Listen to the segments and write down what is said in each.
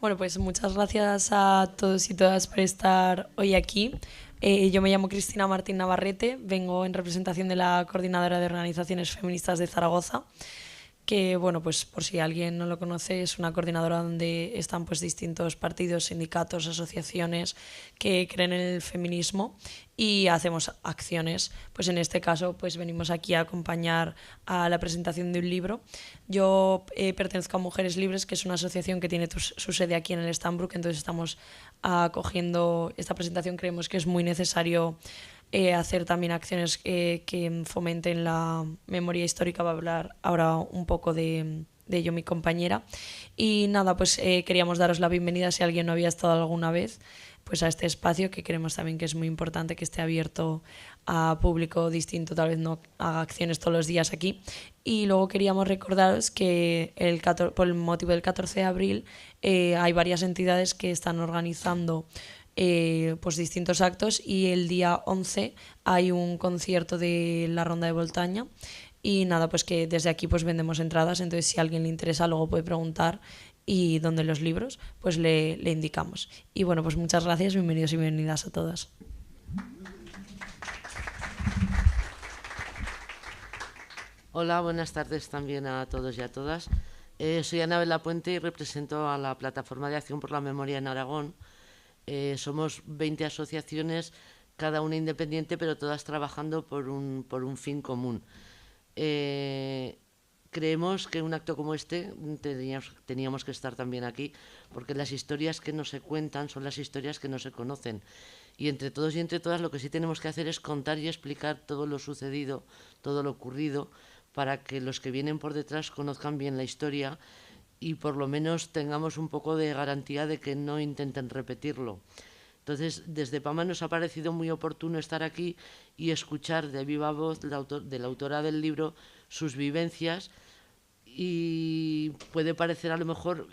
Bueno, pues muchas gracias a todos y todas por estar hoy aquí. Yo me llamo Cristina Martín Navarrete, vengo en representación de la Coordinadora de Organizaciones Feministas de Zaragoza, que, bueno, pues por si alguien no lo conoce, es una coordinadora donde están pues distintos partidos, sindicatos, asociaciones que creen en el feminismo y hacemos acciones. Pues en este caso pues venimos aquí a acompañar a la presentación de un libro. Yo pertenezco a Mujeres Libres, que es una asociación que tiene su sede aquí en el Stambrook, entonces estamos acogiendo esta presentación. Creemos que es muy necesario hacer también acciones que fomenten la memoria histórica. Va a hablar ahora un poco de ello mi compañera. Y nada, pues queríamos daros la bienvenida si alguien no había estado alguna vez pues a este espacio, que creemos también que es muy importante que esté abierto a público distinto, tal vez no haga acciones todos los días aquí. Y luego queríamos recordaros que por el motivo del 14 de abril hay varias entidades que están organizando pues distintos actos, y el día 11 hay un concierto de la Ronda de Voltaña. Y nada, pues que desde aquí pues vendemos entradas, entonces si a alguien le interesa luego puede preguntar, y donde los libros pues le indicamos. Y bueno, pues muchas gracias, bienvenidos y bienvenidas a todas. Hola, buenas tardes también a todos y a todas. Soy Anabel Lapuente y represento a la Plataforma de Acción por la Memoria en Aragón. Somos 20 asociaciones, cada una independiente, pero todas trabajando por un fin común. Creemos que un acto como este teníamos que estar también aquí, porque las historias que no se cuentan son las historias que no se conocen. Y entre todos y entre todas lo que sí tenemos que hacer es contar y explicar todo lo sucedido, todo lo ocurrido, para que los que vienen por detrás conozcan bien la historia y por lo menos tengamos un poco de garantía de que no intenten repetirlo. Entonces, desde PAMA nos ha parecido muy oportuno estar aquí y escuchar de viva voz de la autora del libro sus vivencias. Y puede parecer a lo mejor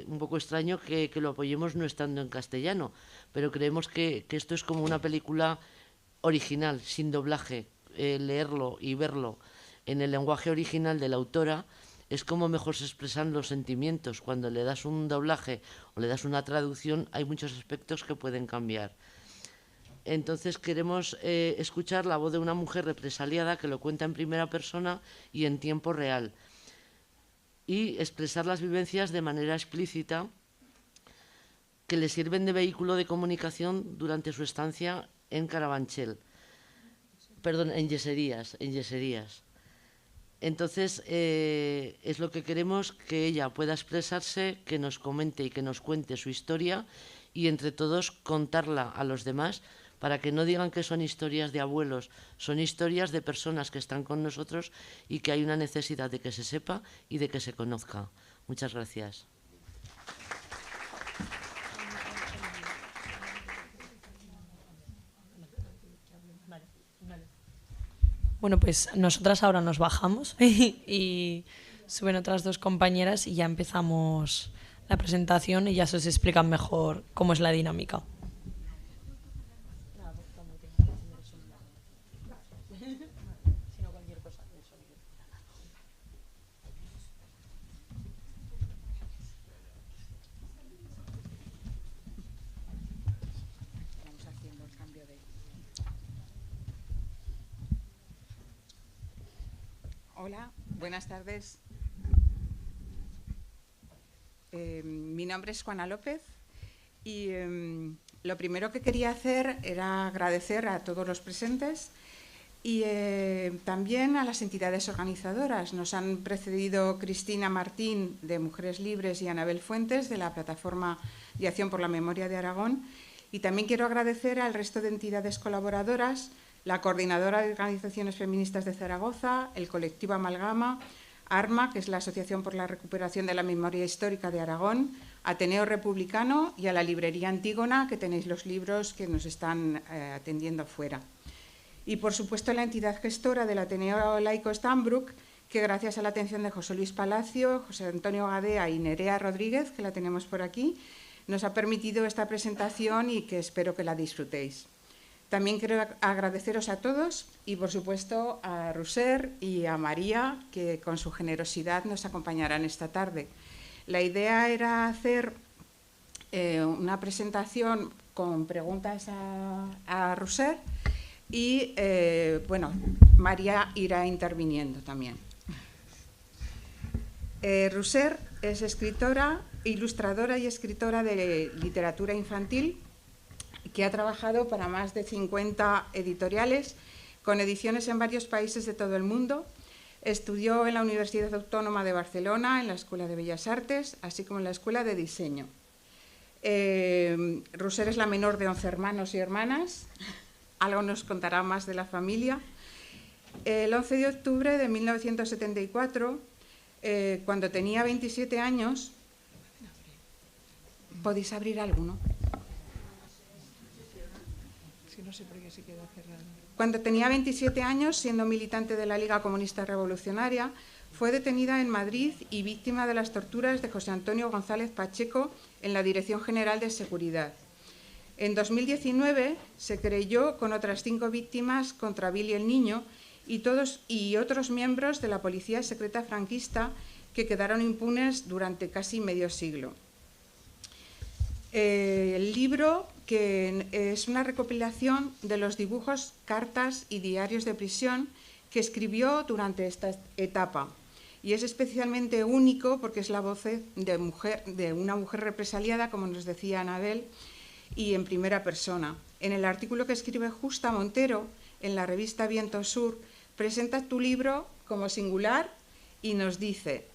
un poco extraño que lo apoyemos no estando en castellano, pero creemos que esto es como una película original, sin doblaje. Leerlo y verlo en el lenguaje original de la autora es como mejor se expresan los sentimientos. Cuando le das un doblaje o le das una traducción hay muchos aspectos que pueden cambiar. Entonces queremos escuchar la voz de una mujer represaliada que lo cuenta en primera persona y en tiempo real, y expresar las vivencias de manera explícita que le sirven de vehículo de comunicación durante su estancia en Carabanchel. Perdón, en Yeserías. Entonces, es lo que queremos, que ella pueda expresarse, que nos comente y que nos cuente su historia, y entre todos contarla a los demás, para que no digan que son historias de abuelos, son historias de personas que están con nosotros y que hay una necesidad de que se sepa y de que se conozca. Muchas gracias. Bueno, pues nosotras ahora nos bajamos y suben otras dos compañeras y ya empezamos la presentación y ya se os explican mejor cómo es la dinámica. Hola, buenas tardes. Mi nombre es Juana López y lo primero que quería hacer era agradecer a todos los presentes y también a las entidades organizadoras. Nos han precedido Cristina Martín, de Mujeres Libres, y Anabel Fuentes, de la Plataforma de Acción por la Memoria de Aragón. Y también quiero agradecer al resto de entidades colaboradoras: la Coordinadora de Organizaciones Feministas de Zaragoza, el colectivo Amalgama, ARMA, que es la Asociación por la Recuperación de la Memoria Histórica de Aragón, Ateneo Republicano, y a la Librería Antígona, que tenéis los libros que nos están atendiendo fuera. Y, por supuesto, la entidad gestora del Ateneo Laico Stambrook, que gracias a la atención de José Luis Palacio, José Antonio Gadea y Nerea Rodríguez, que la tenemos por aquí, nos ha permitido esta presentación y que espero que la disfrutéis. También quiero agradeceros a todos y, por supuesto, a Roser y a María, que con su generosidad nos acompañarán esta tarde. La idea era hacer una presentación con preguntas a Roser y, bueno, María irá interviniendo también. Roser es escritora, ilustradora y escritora de literatura infantil que ha trabajado para más de 50 editoriales con ediciones en varios países de todo el mundo. Estudió en la Universidad Autónoma de Barcelona, en la Escuela de Bellas Artes, así como en la Escuela de Diseño. Roser es la menor de 11 hermanos y hermanas. Algo nos contará más de la familia. El 11 de octubre de 1974, cuando tenía 27 años... ¿Podéis abrir alguno? Es que no sé por qué se queda cerrado. Cuando tenía 27 años, siendo militante de la Liga Comunista Revolucionaria, fue detenida en Madrid y víctima de las torturas de José Antonio González Pacheco en la Dirección General de Seguridad. En 2019 se querelló con otras 5 víctimas contra Billy el Niño y otros miembros de la Policía Secreta franquista que quedaron impunes durante casi medio siglo. El libro, que es una recopilación de los dibujos, cartas y diarios de prisión que escribió durante esta etapa. Y es especialmente único porque es la voz de una mujer represaliada, como nos decía Anabel, y en primera persona. En el artículo que escribe Justa Montero en la revista Viento Sur, presenta tu libro como singular y nos dice: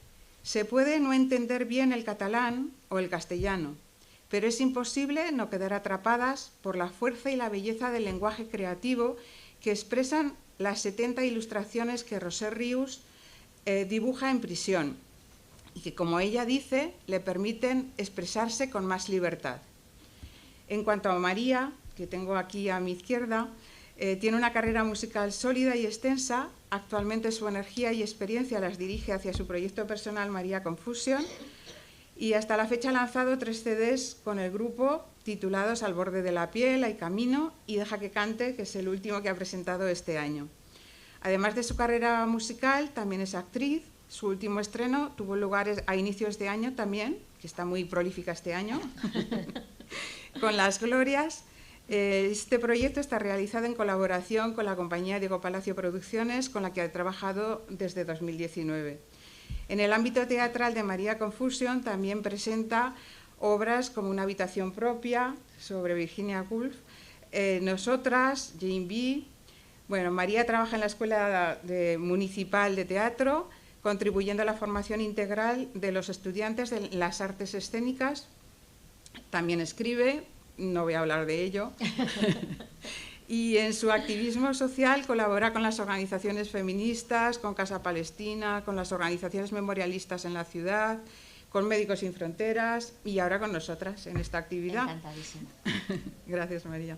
se puede no entender bien el catalán o el castellano, pero es imposible no quedar atrapadas por la fuerza y la belleza del lenguaje creativo que expresan las 70 ilustraciones que Roser Rius dibuja en prisión y que, como ella dice, le permiten expresarse con más libertad. En cuanto a María, que tengo aquí a mi izquierda, tiene una carrera musical sólida y extensa. Actualmente su energía y experiencia las dirige hacia su proyecto personal María Confusion, y hasta la fecha ha lanzado 3 CDs con el grupo titulados Al borde de la piel, Hay camino y Deja que cante, que es el último que ha presentado este año. Además de su carrera musical, también es actriz. Su último estreno tuvo lugar a inicios de año también, que está muy prolífica este año, con Las Glorias. Este proyecto está realizado en colaboración con la compañía Diego Palacio Producciones, con la que ha trabajado desde 2019. En el ámbito teatral de María Confusion también presenta obras como Una habitación propia, sobre Virginia Woolf, Nosotras, Jane B. Bueno, María trabaja en la Escuela Municipal de Teatro, contribuyendo a la formación integral de los estudiantes de las artes escénicas. También escribe, no voy a hablar de ello. Y en su activismo social colabora con las organizaciones feministas, con Casa Palestina, con las organizaciones memorialistas en la ciudad, con Médicos Sin Fronteras y ahora con nosotras en esta actividad. Encantadísima. Gracias, María.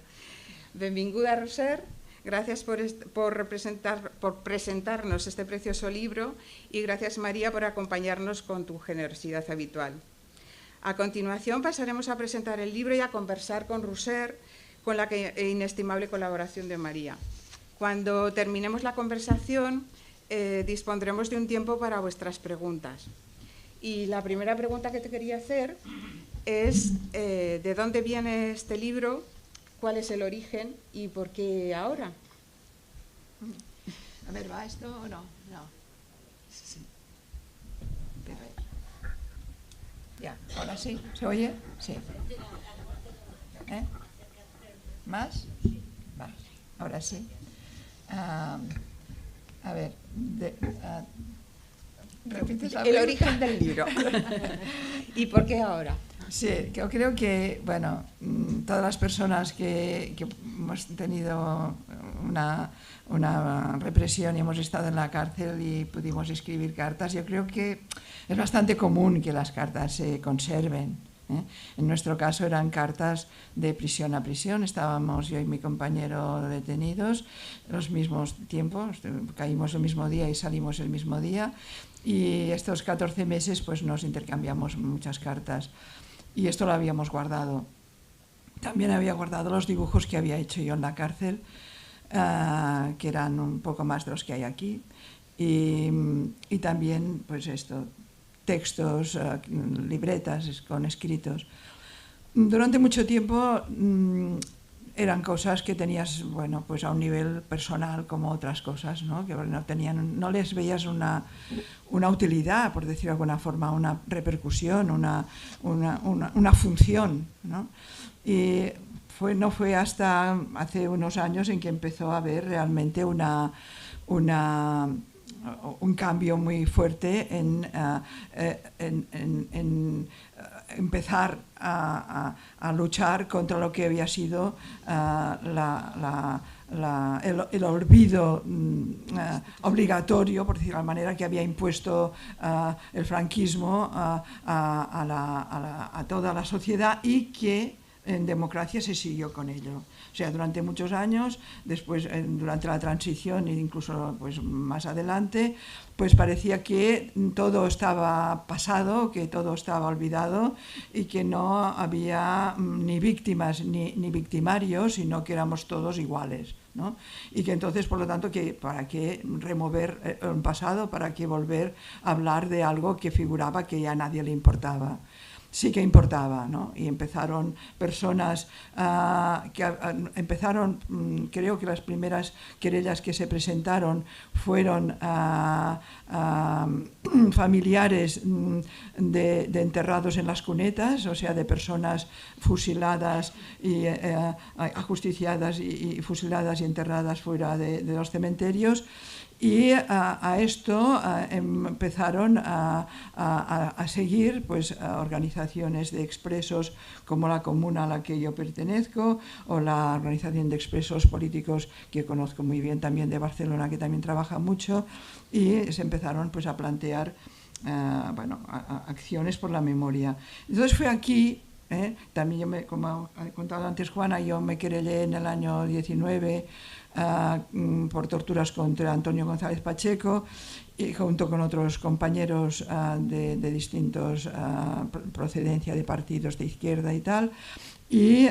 Benvinguda, Roser. Gracias por presentarnos este precioso libro y gracias, María, por acompañarnos con tu generosidad habitual. A continuación pasaremos a presentar el libro y a conversar con Roser, con la inestimable colaboración de María. Cuando terminemos la conversación, dispondremos de un tiempo para vuestras preguntas. Y la primera pregunta que te quería hacer es ¿de dónde viene este libro? ¿Cuál es el origen y por qué ahora? A ver, ¿va esto o no? No. Sí. A ver. Ya, ahora sí. ¿Se oye? Sí. ¿Más? Vale, ahora sí. A ver, ¿repites el origen del libro. ¿Y por qué ahora? Sí, yo creo que, bueno, todas las personas que hemos tenido una represión y hemos estado en la cárcel y pudimos escribir cartas, yo creo que es bastante común que las cartas se conserven. En nuestro caso eran cartas de prisión a prisión, estábamos yo y mi compañero detenidos los mismos tiempos, caímos el mismo día y salimos el mismo día, y estos 14 meses pues nos intercambiamos muchas cartas. Y esto lo habíamos guardado. También había guardado los dibujos que había hecho yo en la cárcel, que eran un poco más de los que hay aquí. Y también, pues esto, textos, libretas con escritos. durante mucho tiempo eran cosas que tenías, bueno, pues a un nivel personal como otras cosas, ¿no? Que no tenían, no les veías una utilidad, por decir de alguna forma, una repercusión, una función, ¿no? Y no fue hasta hace unos años en que empezó a haber realmente un cambio muy fuerte en empezar a luchar contra lo que había sido el olvido obligatorio, por decirlo de alguna manera, que había impuesto el franquismo a toda la sociedad y que en democracia se siguió con ello. O sea, durante muchos años, después durante la transición e incluso pues, más adelante, pues parecía que todo estaba pasado, que todo estaba olvidado y que no había ni víctimas ni victimarios, sino que éramos todos iguales, ¿no? Y que entonces, por lo tanto, ¿para qué remover el pasado? ¿Para qué volver a hablar de algo que figuraba que ya a nadie le importaba? Sí que importaba, ¿no? Y empezaron personas creo que las primeras querellas que se presentaron fueron familiares de enterrados en las cunetas, o sea, de personas fusiladas y ajusticiadas y fusiladas y enterradas fuera de los cementerios. Y a esto empezaron a seguir pues, organizaciones de expresos como la comuna a la que yo pertenezco o la organización de expresos políticos que conozco muy bien también de Barcelona, que también trabaja mucho, y se empezaron pues, a plantear acciones por la memoria. Entonces fue aquí, también como ha contado antes Juana, yo me querellé en el año 19 por torturas contra Antonio González Pacheco y junto con otros compañeros de distintos procedencia de partidos de izquierda y tal. Y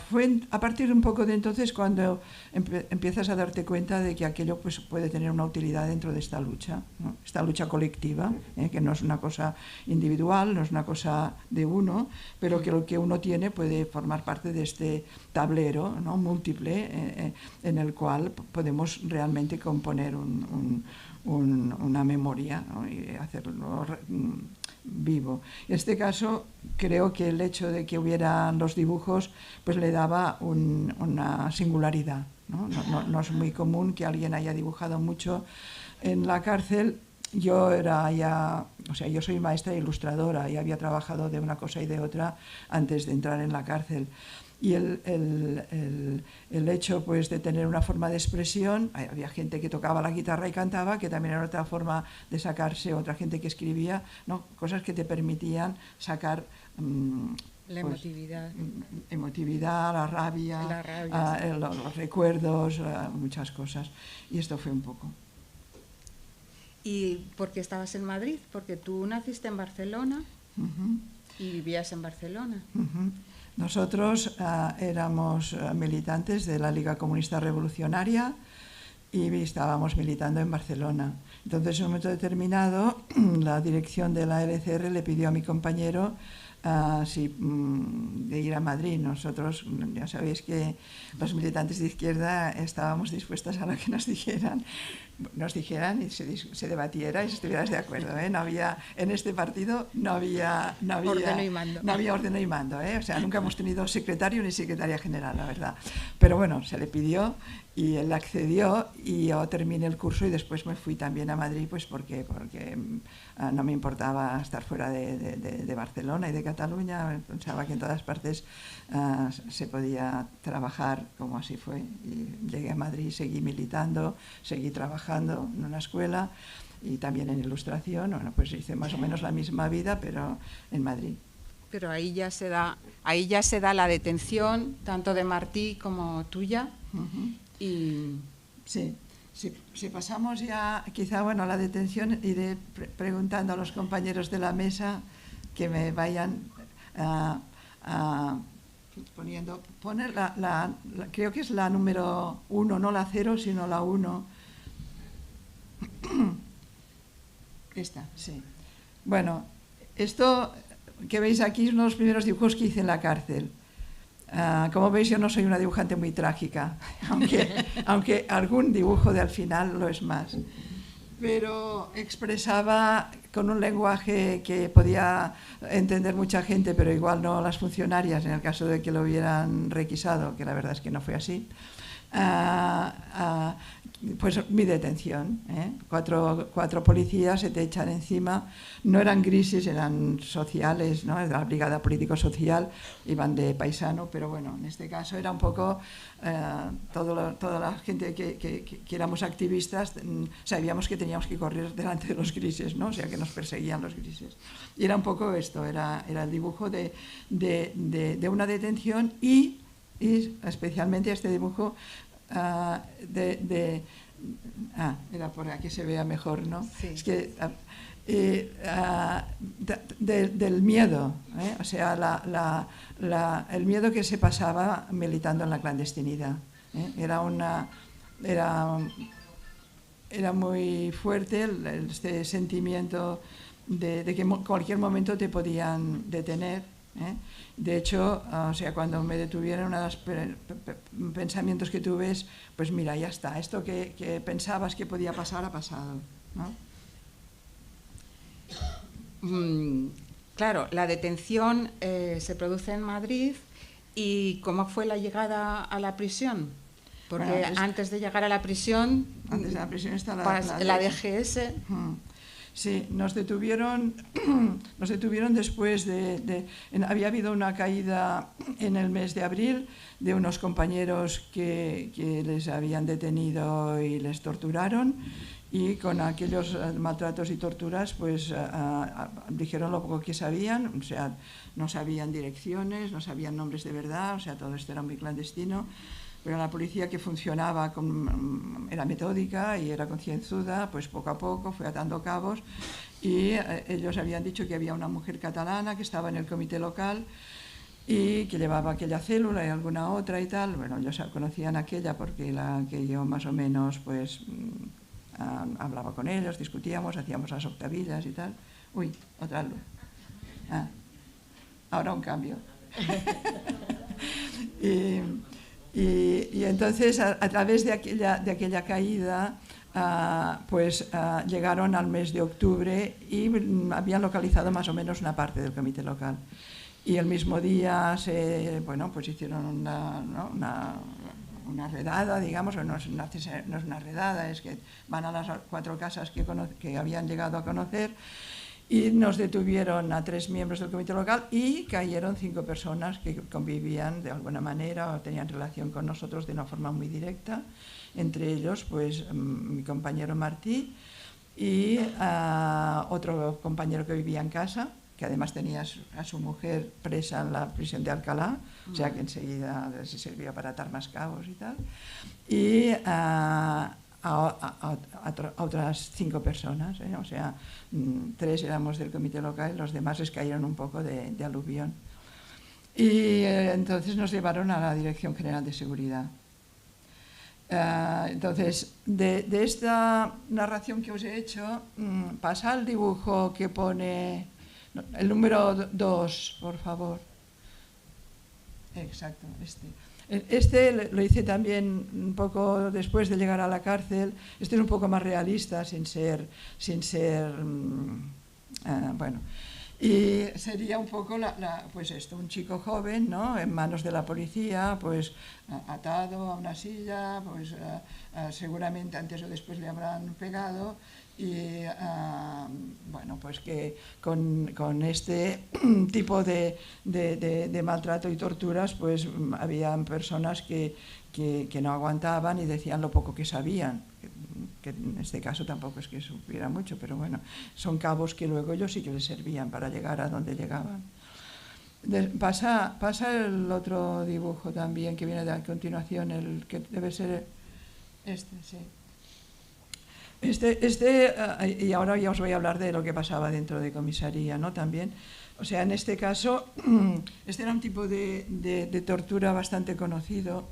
fue a partir de un poco de entonces cuando empiezas a darte cuenta de que aquello pues, puede tener una utilidad dentro de esta lucha, ¿no? Esta lucha colectiva, que no es una cosa individual, no es una cosa de uno, pero que lo que uno tiene puede formar parte de este tablero, ¿no? Múltiple en el cual podemos realmente componer una memoria, ¿no? Y hacerlo vivo. En este caso creo que el hecho de que hubieran los dibujos pues le daba una singularidad, ¿no? No es muy común que alguien haya dibujado mucho en la cárcel. Yo yo soy maestra e ilustradora y había trabajado de una cosa y de otra antes de entrar en la cárcel. Y el hecho pues, de tener una forma de expresión, había gente que tocaba la guitarra y cantaba, que también era otra forma de sacarse, otra gente que escribía, ¿no? Cosas que te permitían sacar la emotividad. Emotividad, la rabia, sí. Los recuerdos, muchas cosas. Y esto fue un poco. ¿Y por qué estabas en Madrid? Porque tú naciste en Barcelona y vivías en Barcelona. Nosotros éramos militantes de la Liga Comunista Revolucionaria y estábamos militando en Barcelona. Entonces, en un momento determinado, la dirección de la LCR le pidió a mi compañero de ir a Madrid. Nosotros, ya sabéis que los militantes de izquierda estábamos dispuestos a lo que nos dijeran y se debatiera y si estuvieras de acuerdo, ¿eh? No había, en este partido no había ordeno y mando. No había ordeno y mando, ¿eh? O sea, nunca hemos tenido secretario ni secretaria general, la verdad. Pero bueno, se le pidió y él accedió y yo terminé el curso y después me fui también a Madrid pues porque no me importaba estar fuera de Barcelona y de Cataluña. Pensaba que en todas partes se podía trabajar, como así fue. Y llegué a Madrid, seguí militando, seguí trabajando en una escuela y también en ilustración. Bueno, pues hice más o menos la misma vida, pero en Madrid. Pero ahí ya se da la detención, tanto de Martí como tuya. Y sí. Si pasamos ya, quizá, bueno, a la detención, iré preguntando a los compañeros de la mesa que me vayan poniendo. Poner creo que es la número 1, no la 0, sino la 1. Esta, sí. Bueno, esto que veis aquí son los primeros dibujos que hice en la cárcel. Como veis, yo no soy una dibujante muy trágica, aunque algún dibujo de al final lo es más. Pero expresaba con un lenguaje que podía entender mucha gente, pero igual no las funcionarias, en el caso de que lo hubieran requisado, que la verdad es que no fue así. Pues mi detención, cuatro policías se te echan encima, no eran grises, eran sociales, ¿no? De la brigada político-social, iban de paisano, pero bueno, en este caso era un poco toda la gente que éramos activistas, sabíamos que teníamos que correr delante de los grises, ¿no? O sea que nos perseguían los grises, y era un poco esto, era el dibujo de una detención y especialmente este dibujo era por aquí se vea mejor, ¿no? Sí. Es que del miedo, o sea, el miedo que se pasaba militando en la clandestinidad. Era muy fuerte este sentimiento de que en cualquier momento te podían detener. De hecho, o sea, cuando me detuvieron, uno de los pensamientos que tuve es, pues mira, ya está, esto que pensabas que podía pasar ha pasado, ¿no? Claro, la detención se produce en Madrid. ¿Y cómo fue la llegada a la prisión? Porque Bueno, antes de llegar a la prisión, antes de la prisión está la DGS. Sí, nos detuvieron después había habido una caída en el mes de abril de unos compañeros que les habían detenido y les torturaron, y con aquellos maltratos y torturas pues dijeron lo poco que sabían, o sea, no sabían direcciones, no sabían nombres de verdad, o sea, todo esto era muy clandestino. Pero la policía, que funcionaba, era metódica y era concienzuda, pues poco a poco fue atando cabos, y ellos habían dicho que había una mujer catalana que estaba en el comité local y que llevaba aquella célula y alguna otra y tal. Bueno, ellos conocían aquella porque que yo más o menos pues hablaba con ellos, discutíamos, hacíamos las octavillas y tal. Uy, otra luz. Ahora un cambio. Y entonces, a través de aquella caída, llegaron al mes de octubre y habían localizado más o menos una parte del comité local. Y el mismo día pues hicieron una redada, digamos, no es una redada, es que van a las 4 casas que habían llegado a conocer, y nos detuvieron a 3 miembros del comité local y cayeron 5 personas que convivían de alguna manera o tenían relación con nosotros de una forma muy directa, entre ellos pues mi compañero Martí y otro compañero que vivía en casa, que además tenía a su mujer presa en la prisión de Alcalá, o sea que enseguida se servía para atar más cabos y tal, y a otras 5 personas, o sea, 3 éramos del comité local y los demás les cayeron un poco de aluvión. Y entonces nos llevaron a la Dirección General de Seguridad. Entonces, de esta narración que os he hecho, pasa al dibujo que pone el número 2, por favor. Exacto, Este lo hice también un poco después de llegar a la cárcel. Este es un poco más realista, sin ser bueno. Y sería un poco pues esto, un chico joven, ¿no? En manos de la policía, pues atado a una silla, pues seguramente antes o después le habrán pegado. Y bueno, pues que con este tipo de maltrato y torturas, pues habían personas que no aguantaban y decían lo poco que sabían, que en este caso tampoco es que supiera mucho, pero bueno, son cabos que luego ellos sí que les servían para llegar a donde llegaban. Pasa el otro dibujo también que viene a continuación, el que debe ser este, sí. Y ahora ya os voy a hablar de lo que pasaba dentro de comisaría, ¿no? También, o sea, en este caso, este era un tipo de tortura bastante conocido,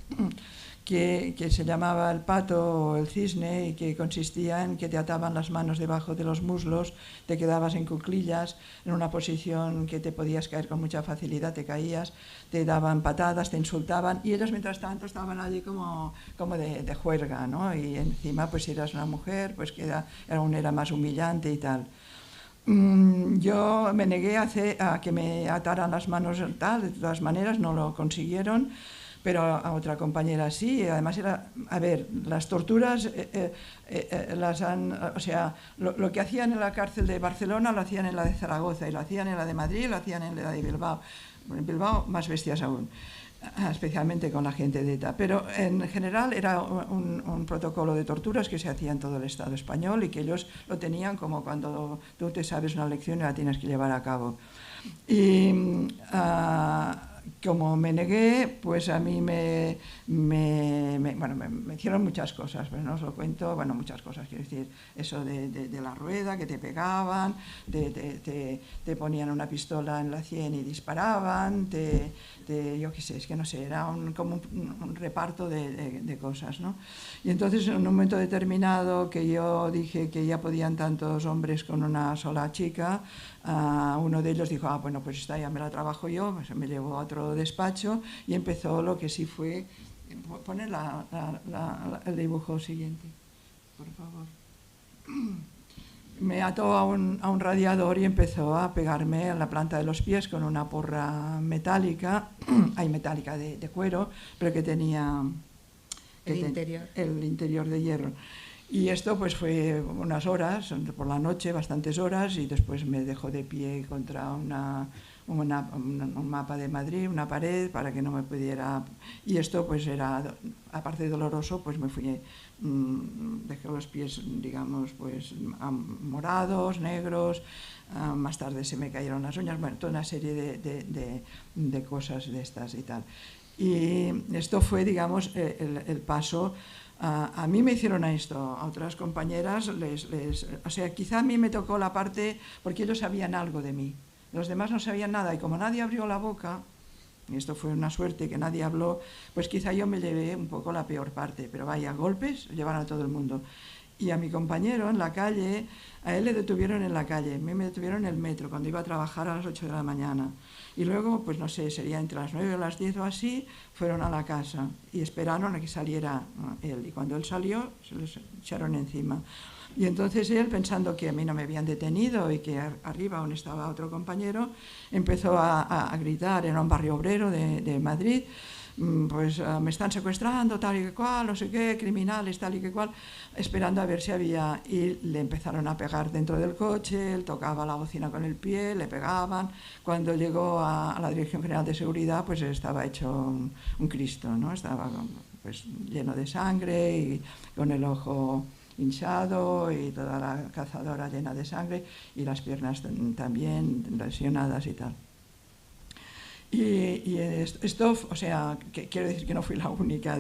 que se llamaba el pato o el cisne y que consistía en que te ataban las manos debajo de los muslos, te quedabas en cuclillas, en una posición que te podías caer con mucha facilidad, te caías, te daban patadas, te insultaban y ellos mientras tanto estaban allí como de juerga, ¿no? Y encima pues si eras una mujer pues que era más humillante y tal. Yo me negué a que me ataran las manos tal, de todas maneras no lo consiguieron, pero a otra compañera sí. Además las torturas o sea, lo que hacían en la cárcel de Barcelona lo hacían en la de Zaragoza, y lo hacían en la de Madrid, y lo hacían en la de Bilbao. En Bilbao más bestias aún, especialmente con la gente de ETA. Pero en general era un protocolo de torturas que se hacía en todo el Estado español y que ellos lo tenían como cuando tú te sabes una lección y la tienes que llevar a cabo. Y como me negué, pues a mí me hicieron muchas cosas, pero no os lo cuento, bueno, muchas cosas, quiero decir, eso de la rueda, que te pegaban, te ponían una pistola en la sien y disparaban, yo qué sé, es que no sé, era como un reparto de cosas, ¿no? Y entonces en un momento determinado que yo dije que ya podían tantos hombres con una sola chica, uno de ellos dijo, bueno, pues esta ya me la trabajo yo, pues me llevó a otro despacho y empezó lo que sí fue, poner el dibujo siguiente, por favor. Me ató a un radiador y empezó a pegarme en la planta de los pies con una porra metálica, metálica de cuero, pero que tenía el interior de hierro. Y esto pues fue unas horas, por la noche, bastantes horas, y después me dejó de pie contra un mapa de Madrid, una pared, para que no me pudiera... Y esto pues era, aparte de doloroso, pues me fui, dejé los pies, digamos, pues morados, negros, más tarde se me cayeron las uñas, bueno, toda una serie de cosas de estas y tal. Y esto fue, digamos, el paso. A mí me hicieron esto, a otras compañeras o sea, quizá a mí me tocó la parte porque ellos sabían algo de mí, los demás no sabían nada, y como nadie abrió la boca, y esto fue una suerte que nadie habló, pues quizá yo me llevé un poco la peor parte, pero vaya, golpes llevaron a todo el mundo. Y a mi compañero en la calle, a él le detuvieron en la calle, a mí me detuvieron en el metro cuando iba a trabajar a las 8 de la mañana. Y luego, pues no sé, sería entre las 9 o las 10 o así, fueron a la casa y esperaron a que saliera él. Y cuando él salió, se les echaron encima. Y entonces él, pensando que a mí no me habían detenido y que arriba aún estaba otro compañero, empezó a gritar, era un barrio obrero de Madrid, pues me están secuestrando, tal y que cual, no sé qué, criminales, tal y que cual, esperando a ver si había, y le empezaron a pegar dentro del coche, él tocaba la bocina con el pie, le pegaban. Cuando llegó a la Dirección General de Seguridad, pues estaba hecho un Cristo, ¿no? Estaba pues lleno de sangre y con el ojo hinchado y toda la cazadora llena de sangre y las piernas también lesionadas y tal. Y esto, o sea, quiero decir que no fui la única,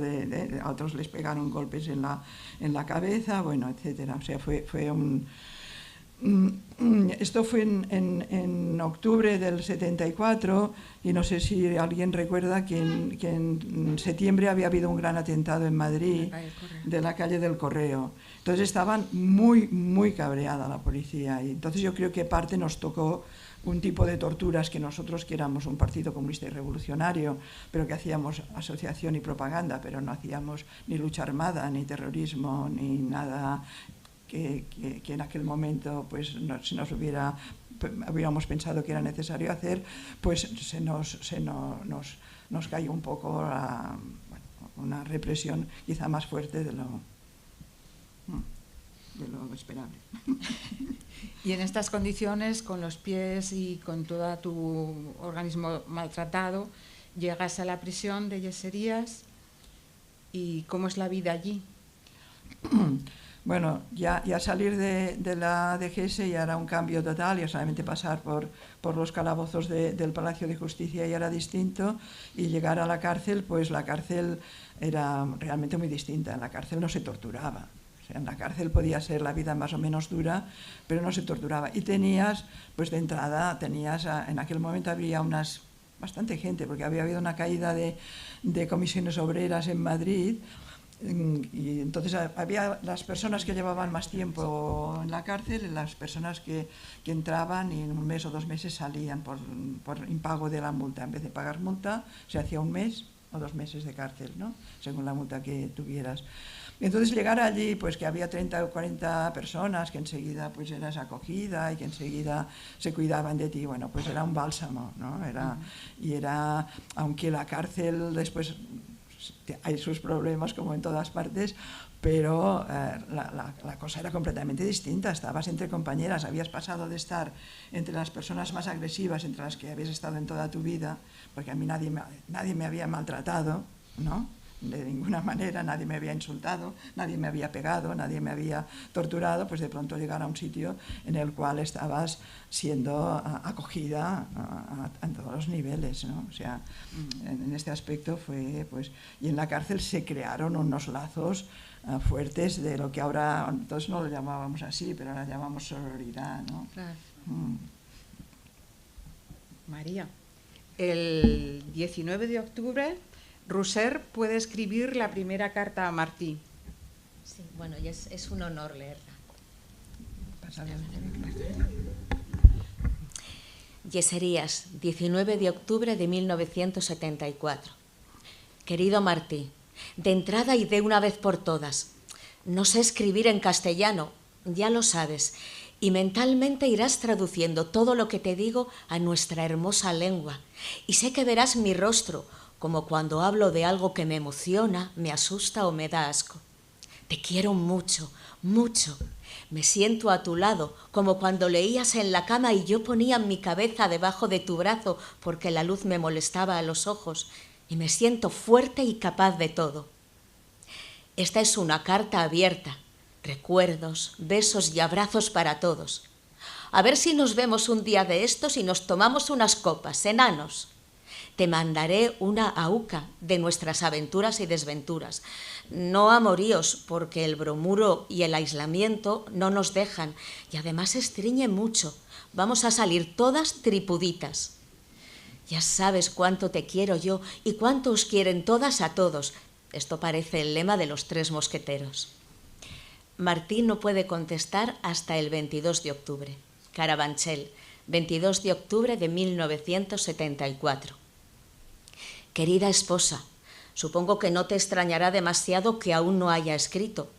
a otros les pegaron golpes en la cabeza, bueno, etcétera. O sea, esto fue en octubre del 74, y no sé si alguien recuerda que en septiembre había habido un gran atentado en Madrid de la calle del Correo. Entonces estaban muy cabreada la policía, y entonces yo creo que parte nos tocó un tipo de torturas que nosotros, que éramos un partido comunista y revolucionario, pero que hacíamos asociación y propaganda, pero no hacíamos ni lucha armada, ni terrorismo, ni nada que en aquel momento pues si nos hubiéramos pensado que era necesario hacer, pues se nos cayó un poco una represión quizá más fuerte de lo esperable. Y en estas condiciones, con los pies y con todo tu organismo maltratado, llegas a la prisión de Yeserías. ¿Y cómo es la vida allí? Bueno, ya salir de la DGS ya era un cambio total, ya solamente pasar por los calabozos del Palacio de Justicia ya era distinto, y llegar a la cárcel, pues la cárcel era realmente muy distinta. En la cárcel no se torturaba. En la cárcel podía ser la vida más o menos dura, pero no se torturaba. Y tenías, pues de entrada, en aquel momento había unas bastante gente, porque había habido una caída de comisiones obreras en Madrid. Y entonces había las personas que llevaban más tiempo en la cárcel y las personas que entraban y en 1 mes o 2 meses salían por impago de la multa. En vez de pagar multa, se hacía 1 mes o 2 meses de cárcel, ¿no? Según la multa que tuvieras. Entonces llegar allí, pues que había 30 o 40 personas que enseguida pues eras acogida y que enseguida se cuidaban de ti, bueno, pues era un bálsamo, ¿no? Y era, aunque la cárcel después hay sus problemas como en todas partes, pero la cosa era completamente distinta. Estabas entre compañeras, habías pasado de estar entre las personas más agresivas entre las que habías estado en toda tu vida, porque a mí nadie me había maltratado, ¿no? De ninguna manera, nadie me había insultado, nadie me había pegado, nadie me había torturado, pues de pronto llegar a un sitio en el cual estabas siendo acogida a todos los niveles, ¿no? O sea, en este aspecto fue, pues, y en la cárcel se crearon unos lazos fuertes de lo que ahora, entonces no lo llamábamos así, pero ahora llamamos sororidad, ¿no? Claro. María, el 19 de octubre Rousser puede escribir la primera carta a Martí. Sí, bueno, y es un honor leerla. Yeserías, 19 de octubre de 1974. Querido Martí, de entrada y de una vez por todas, no sé escribir en castellano, ya lo sabes, y mentalmente irás traduciendo todo lo que te digo a nuestra hermosa lengua, y sé que verás mi rostro, como cuando hablo de algo que me emociona, me asusta o me da asco. Te quiero mucho, mucho. Me siento a tu lado, como cuando leías en la cama y yo ponía mi cabeza debajo de tu brazo porque la luz me molestaba a los ojos, y me siento fuerte y capaz de todo. Esta es una carta abierta, recuerdos, besos y abrazos para todos. A ver si nos vemos un día de estos y nos tomamos unas copas, enanos. Te mandaré una auca de nuestras aventuras y desventuras. No amoríos, porque el bromuro y el aislamiento no nos dejan, y además estriñe mucho. Vamos a salir todas tripuditas. Ya sabes cuánto te quiero yo y cuánto os quieren todas a todos. Esto parece el lema de los 3 mosqueteros. Martín no puede contestar hasta el 22 de octubre. Carabanchel, 22 de octubre de 1974. Querida esposa, supongo que no te extrañará demasiado que aún no haya escrito.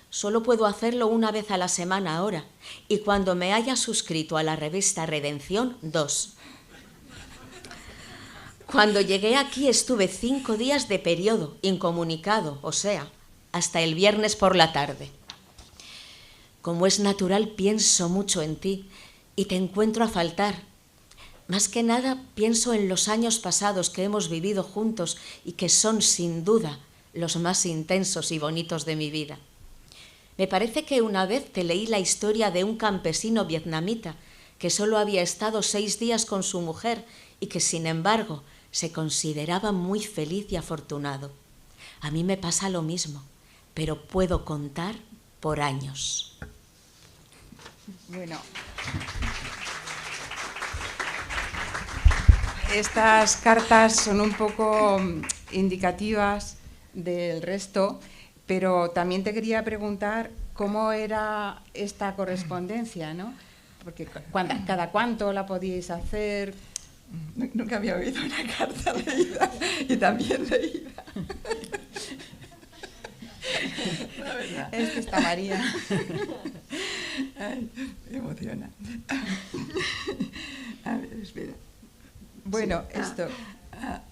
Solo puedo hacerlo una vez a la semana ahora, y cuando me haya suscrito a la revista Redención, 2. Cuando llegué aquí estuve 5 días de periodo, incomunicado, o sea, hasta el viernes por la tarde. Como es natural, pienso mucho en ti y te encuentro a faltar. Más que nada pienso en los años pasados que hemos vivido juntos y que son, sin duda, los más intensos y bonitos de mi vida. Me parece que una vez te leí la historia de un campesino vietnamita que solo había estado 6 días con su mujer y que, sin embargo, se consideraba muy feliz y afortunado. A mí me pasa lo mismo, pero puedo contar por años. Bueno, estas cartas son un poco indicativas del resto, pero también te quería preguntar cómo era esta correspondencia, ¿no? Porque cada cuánto la podíais hacer. Nunca había oído una carta leída y también leída. La verdad. Es que está María. Ay, me emociona. A ver, espera. Bueno, sí. esto.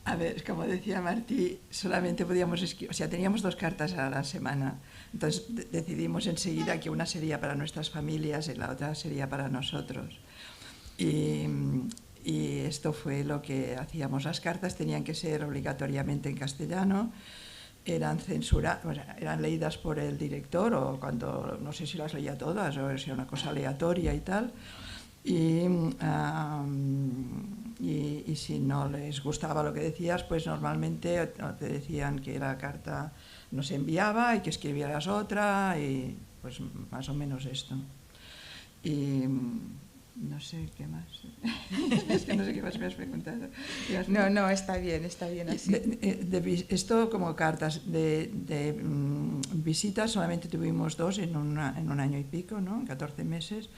A ver, como decía Martí, solamente podíamos escribir, o sea, teníamos 2 cartas a la semana. Entonces decidimos enseguida que una sería para nuestras familias y la otra sería para nosotros. Y esto fue lo que hacíamos. Las cartas tenían que ser obligatoriamente en castellano, eran censuradas, o sea, eran leídas por el director, o cuando, no sé si las leía todas, o si era una cosa aleatoria y tal. Y si no les gustaba lo que decías, pues normalmente te decían que la carta no se enviaba y que escribieras otra, y pues más o menos esto. Y No sé qué más. Es que no sé qué más me has preguntado. No, está bien así. Esto como cartas de visitas solamente tuvimos 2 en un año y pico, ¿no? 14 meses.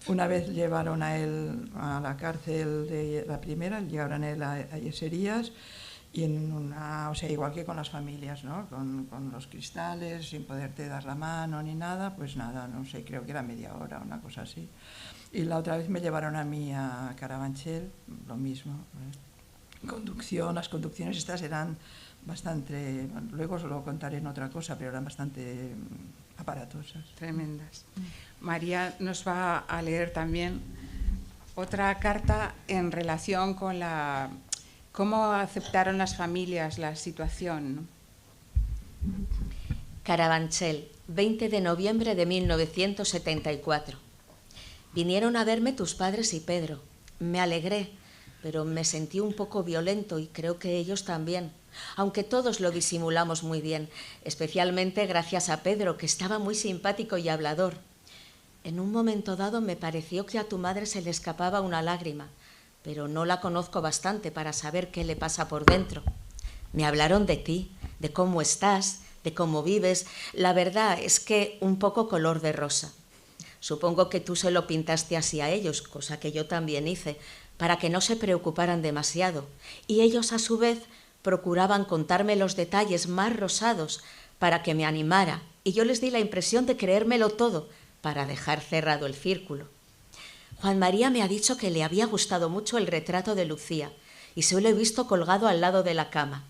Una vez llevaron a él a la cárcel de la primera, llevaron a él a Yeserías, y o sea, igual que con las familias, ¿no? Con los cristales, sin poderte dar la mano ni nada, pues nada, no sé, creo que era media hora, una cosa así. Y la otra vez me llevaron a mí a Carabanchel, lo mismo. Las conducciones estas eran bastante, bueno, luego os lo contaré en otra cosa, pero eran bastante aparatosas. Tremendas. María nos va a leer también otra carta en relación con cómo aceptaron las familias la situación, ¿no? Carabanchel, 20 de noviembre de 1974. Vinieron a verme tus padres y Pedro. Me alegré, pero me sentí un poco violento y creo que ellos también, aunque todos lo disimulamos muy bien, especialmente gracias a Pedro, que estaba muy simpático y hablador. En un momento dado me pareció que a tu madre se le escapaba una lágrima, pero no la conozco bastante para saber qué le pasa por dentro. Me hablaron de ti, de cómo estás, de cómo vives. La verdad es que un poco color de rosa. Supongo que tú se lo pintaste así a ellos, cosa que yo también hice, para que no se preocuparan demasiado. Y ellos, a su vez, procuraban contarme los detalles más rosados para que me animara, y yo les di la impresión de creérmelo todo para dejar cerrado el círculo. Juan María me ha dicho que le había gustado mucho el retrato de Lucía y se lo he visto colgado al lado de la cama.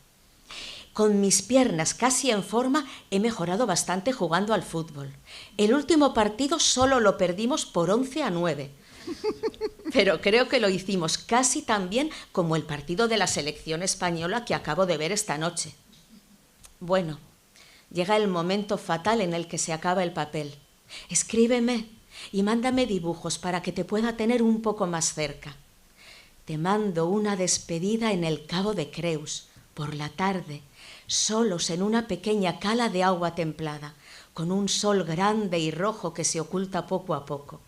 Con mis piernas casi en forma he mejorado bastante jugando al fútbol. El último partido solo lo perdimos por 11-9. Pero creo que lo hicimos casi tan bien como el partido de la selección española que acabo de ver esta noche. Bueno, llega el momento fatal en el que se acaba el papel. Escríbeme y mándame dibujos para que te pueda tener un poco más cerca. Te mando una despedida en el Cabo de Creus, por la tarde, solos en una pequeña cala de agua templada, con un sol grande y rojo que se oculta poco a poco.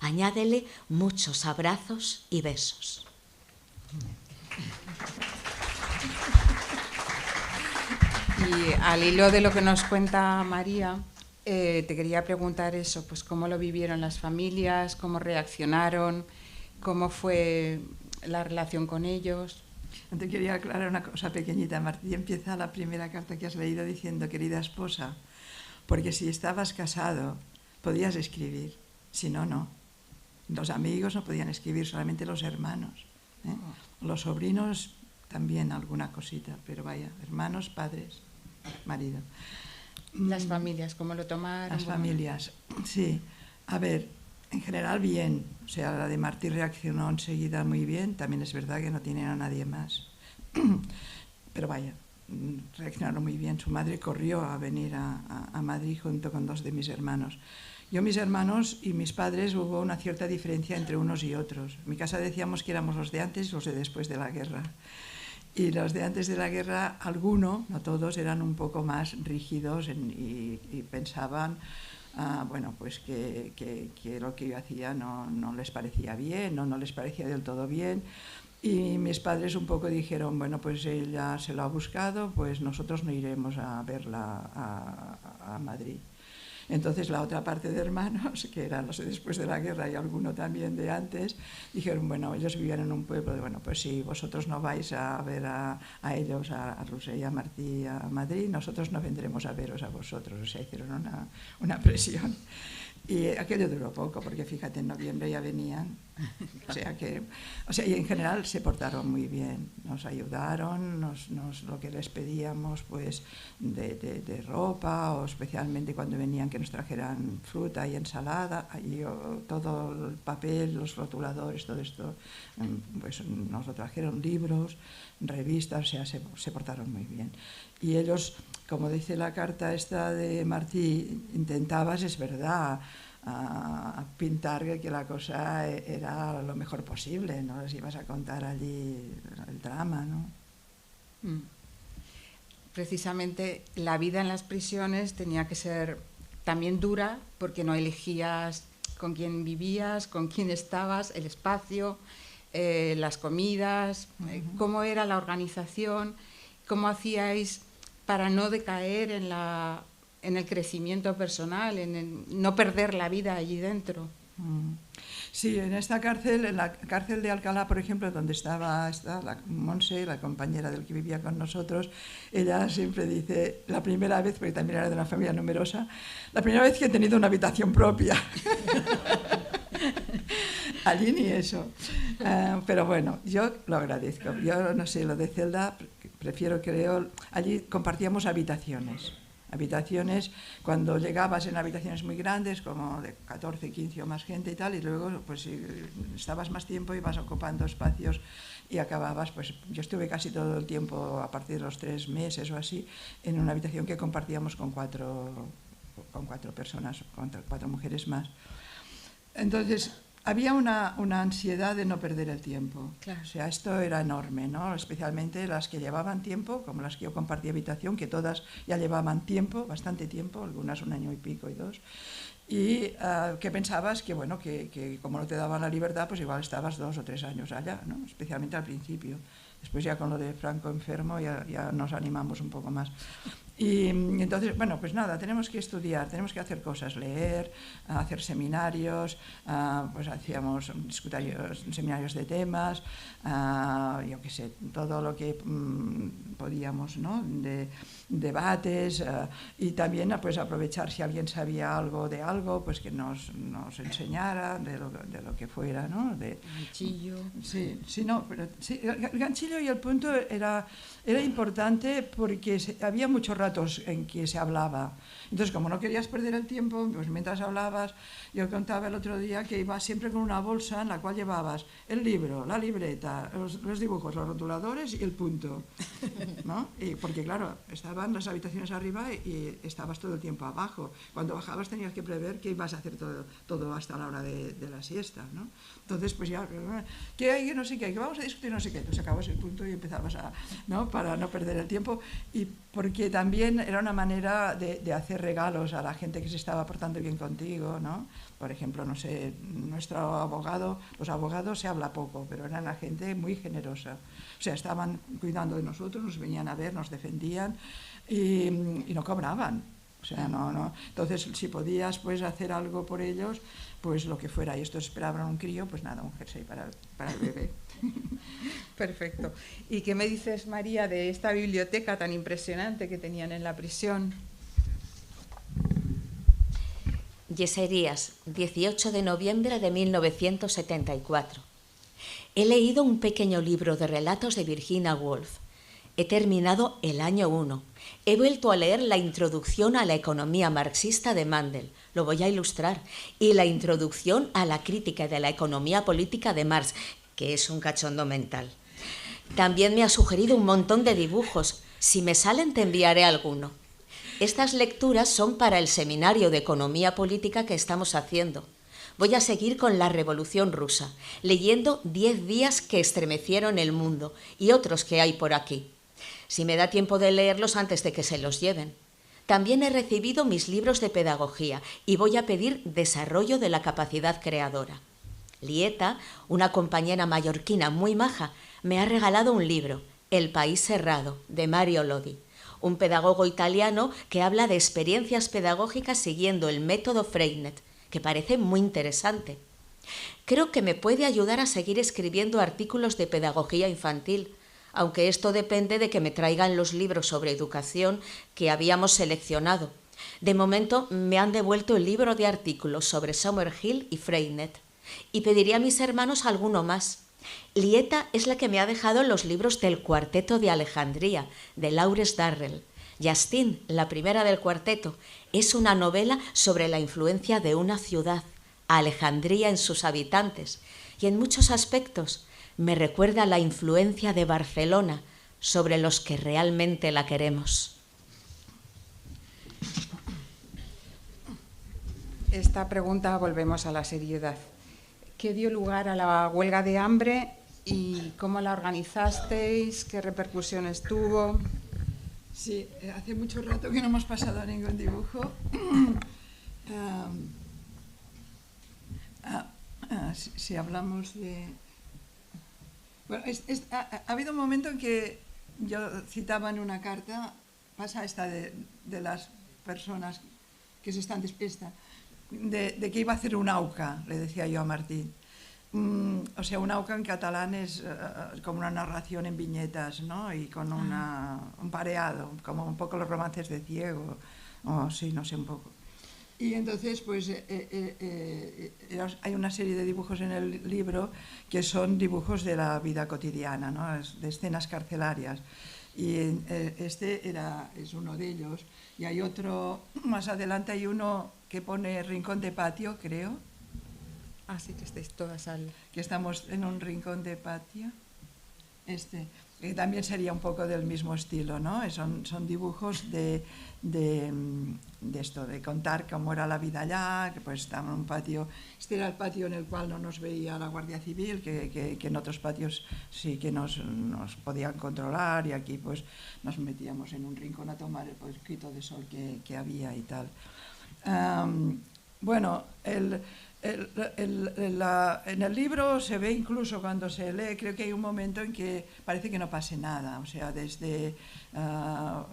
Añádele muchos abrazos y besos. Y al hilo de lo que nos cuenta María, te quería preguntar eso, pues cómo lo vivieron las familias, cómo reaccionaron, cómo fue la relación con ellos. Te quería aclarar una cosa pequeñita. Martí empieza la primera carta que has leído diciendo, querida esposa, porque si estabas casado podías escribir, si no, no. Los amigos no podían escribir, solamente los hermanos, ¿eh? Los sobrinos también alguna cosita, pero vaya, hermanos, padres, marido. Las familias, ¿cómo lo tomaron? Las familias, sí. A ver, en general bien, o sea, la de Martí reaccionó enseguida muy bien, también es verdad que no tienen a nadie más, pero vaya, reaccionaron muy bien. Su madre corrió a venir a Madrid junto con 2 de mis hermanos. Yo, mis hermanos y mis padres, hubo una cierta diferencia entre unos y otros. En mi casa decíamos que éramos los de antes y los de después de la guerra. Y los de antes de la guerra, algunos, no todos, eran un poco más rígidos y pensaban, bueno, pues que lo que yo hacía no les parecía bien, no les parecía del todo bien. Y mis padres un poco dijeron, bueno, pues ella se lo ha buscado, pues nosotros no iremos a verla a Madrid. Entonces la otra parte de hermanos, que eran los de después de la guerra y alguno también de antes, dijeron, bueno, ellos vivían en un pueblo, bueno, pues si vosotros no vais a ver a ellos, a Roser y a Martí a Madrid, nosotros no vendremos a veros a vosotros. O sea, hicieron una presión. Y aquello duró poco, porque fíjate, en noviembre ya venían. O sea, y en general se portaron muy bien, nos ayudaron, lo que les pedíamos, pues, de ropa, o especialmente cuando venían que nos trajeran fruta y ensalada, todo el papel, los rotuladores, todo esto, pues nos lo trajeron, libros, revistas, o sea, se portaron muy bien. Y ellos, como dice la carta esta de Martí, intentabas, es verdad, a pintar que la cosa era lo mejor posible, no les ibas a contar allí el drama, ¿no? Precisamente la vida en las prisiones tenía que ser también dura, porque no elegías con quién vivías, con quién estabas, el espacio, las comidas, cómo era la organización, cómo hacíais para no decaer en el crecimiento personal, no perder la vida allí dentro. Sí, en esta cárcel, en la cárcel de Alcalá, por ejemplo, donde estaba la Monse, la compañera del que vivía con nosotros, ella siempre dice, la primera vez, porque también era de una familia numerosa, la primera vez que he tenido una habitación propia. Allí ni eso. Pero bueno, yo lo agradezco. Yo no sé, lo de celda, prefiero, creo, allí compartíamos habitaciones. Habitaciones, cuando llegabas en habitaciones muy grandes, como de 14, 15 o más gente y tal, y luego pues si estabas más tiempo ibas ocupando espacios y acababas, pues yo estuve casi todo el tiempo, a partir de los 3 meses o así, en una habitación que compartíamos con cuatro personas, con 4 mujeres más. Entonces, había una ansiedad de no perder el tiempo. Claro. O sea, esto era enorme, ¿no? Especialmente las que llevaban tiempo, como las que yo compartí habitación, que todas ya llevaban tiempo, bastante tiempo, algunas 1 año y pico y 2. Y que pensabas que, bueno, que como no te daban la libertad, pues igual estabas 2 o 3 años allá, ¿no? Especialmente al principio. Después ya con lo de Franco enfermo ya nos animamos un poco más. Y entonces, bueno, pues nada, tenemos que estudiar, tenemos que hacer cosas, leer, hacer seminarios, pues hacíamos seminarios de temas, yo qué sé, todo lo que podíamos, ¿no? De debates, y también pues aprovechar si alguien sabía algo de algo, pues que nos enseñara de lo que fuera, ¿no? Ganchillo. Sí, no, pero sí, el ganchillo y el punto era importante porque había muchos ratos en que se hablaba. Entonces, como no querías perder el tiempo, pues mientras hablabas, yo contaba el otro día que ibas siempre con una bolsa en la cual llevabas el libro, la libreta, los dibujos, los rotuladores y el punto, ¿no? Y porque, claro, estaban las habitaciones arriba y estabas todo el tiempo abajo. Cuando bajabas tenías que prever que ibas a hacer todo hasta la hora de la siesta, ¿no? Entonces, pues ya, que hay no sé qué, que vamos a discutir no sé qué, pues acabas el punto y empezabas ¿no? Para no perder el tiempo, y porque también era una manera de hacer regalos a la gente que se estaba portando bien contigo, ¿no? Por ejemplo, no sé, los abogados se habla poco, pero eran la gente muy generosa. O sea, estaban cuidando de nosotros, nos venían a ver, nos defendían y no cobraban. O sea, no. Entonces, si podías pues hacer algo por ellos, pues lo que fuera. Y estos esperaban un crío, pues nada, un jersey para el bebé. Perfecto. ¿Y qué me dices, María, de esta biblioteca tan impresionante que tenían en la prisión? Yeserías, 18 de noviembre de 1974. He leído un pequeño libro de relatos de Virginia Woolf. He terminado el año 1. He vuelto a leer la introducción a la economía marxista de Mandel, lo voy a ilustrar, y la introducción a la crítica de la economía política de Marx, que es un cachondo mental. También me ha sugerido un montón de dibujos. Si me salen te enviaré alguno. Estas lecturas son para el seminario de economía política que estamos haciendo. Voy a seguir con la Revolución Rusa, leyendo 10 días que estremecieron el mundo y otros que hay por aquí. Si me da tiempo de leerlos antes de que se los lleven. También he recibido mis libros de pedagogía y voy a pedir desarrollo de la capacidad creadora. Lieta, una compañera mallorquina muy maja, me ha regalado un libro, El país cerrado, de Mario Lodi, un pedagogo italiano que habla de experiencias pedagógicas siguiendo el método Freinet, que parece muy interesante. Creo que me puede ayudar a seguir escribiendo artículos de pedagogía infantil, aunque esto depende de que me traigan los libros sobre educación que habíamos seleccionado. De momento me han devuelto el libro de artículos sobre Summerhill y Freinet, y pediría a mis hermanos alguno más. Lieta es la que me ha dejado los libros del Cuarteto de Alejandría, de Laurence Darrell. Justine, la primera del cuarteto, es una novela sobre la influencia de una ciudad, Alejandría en sus habitantes, y en muchos aspectos me recuerda la influencia de Barcelona sobre los que realmente la queremos. Esta pregunta, volvemos a la seriedad. ¿Qué dio lugar a la huelga de hambre y cómo la organizasteis? ¿Qué repercusiones tuvo? Sí, hace mucho rato que no hemos pasado a ningún dibujo. Si hablamos de... Bueno, ha habido un momento en que yo citaba en una carta, pasa esta de las personas que se están despiertas, de que iba a hacer un auca, le decía yo a Martín. O sea, un auca en catalán es como una narración en viñetas, ¿no? Y con un pareado, como un poco los romances de Ciego, o sí, no sé, un poco. Y entonces, pues, hay una serie de dibujos en el libro que son dibujos de la vida cotidiana, ¿no? De escenas carcelarias. Y este es uno de ellos. Y hay otro, más adelante hay uno que pone Rincón de Patio, creo. Así que estáis todas que estamos en un rincón de patio. Que también sería un poco del mismo estilo, ¿no? Son dibujos de esto, de contar cómo era la vida allá, que pues estaba en un patio. Este era el patio en el cual no nos veía la Guardia Civil, que en otros patios sí que nos podían controlar, y aquí pues nos metíamos en un rincón a tomar el poquito de sol que había y tal. Bueno, en el libro se ve, incluso cuando se lee, creo que hay un momento en que parece que no pase nada. O sea,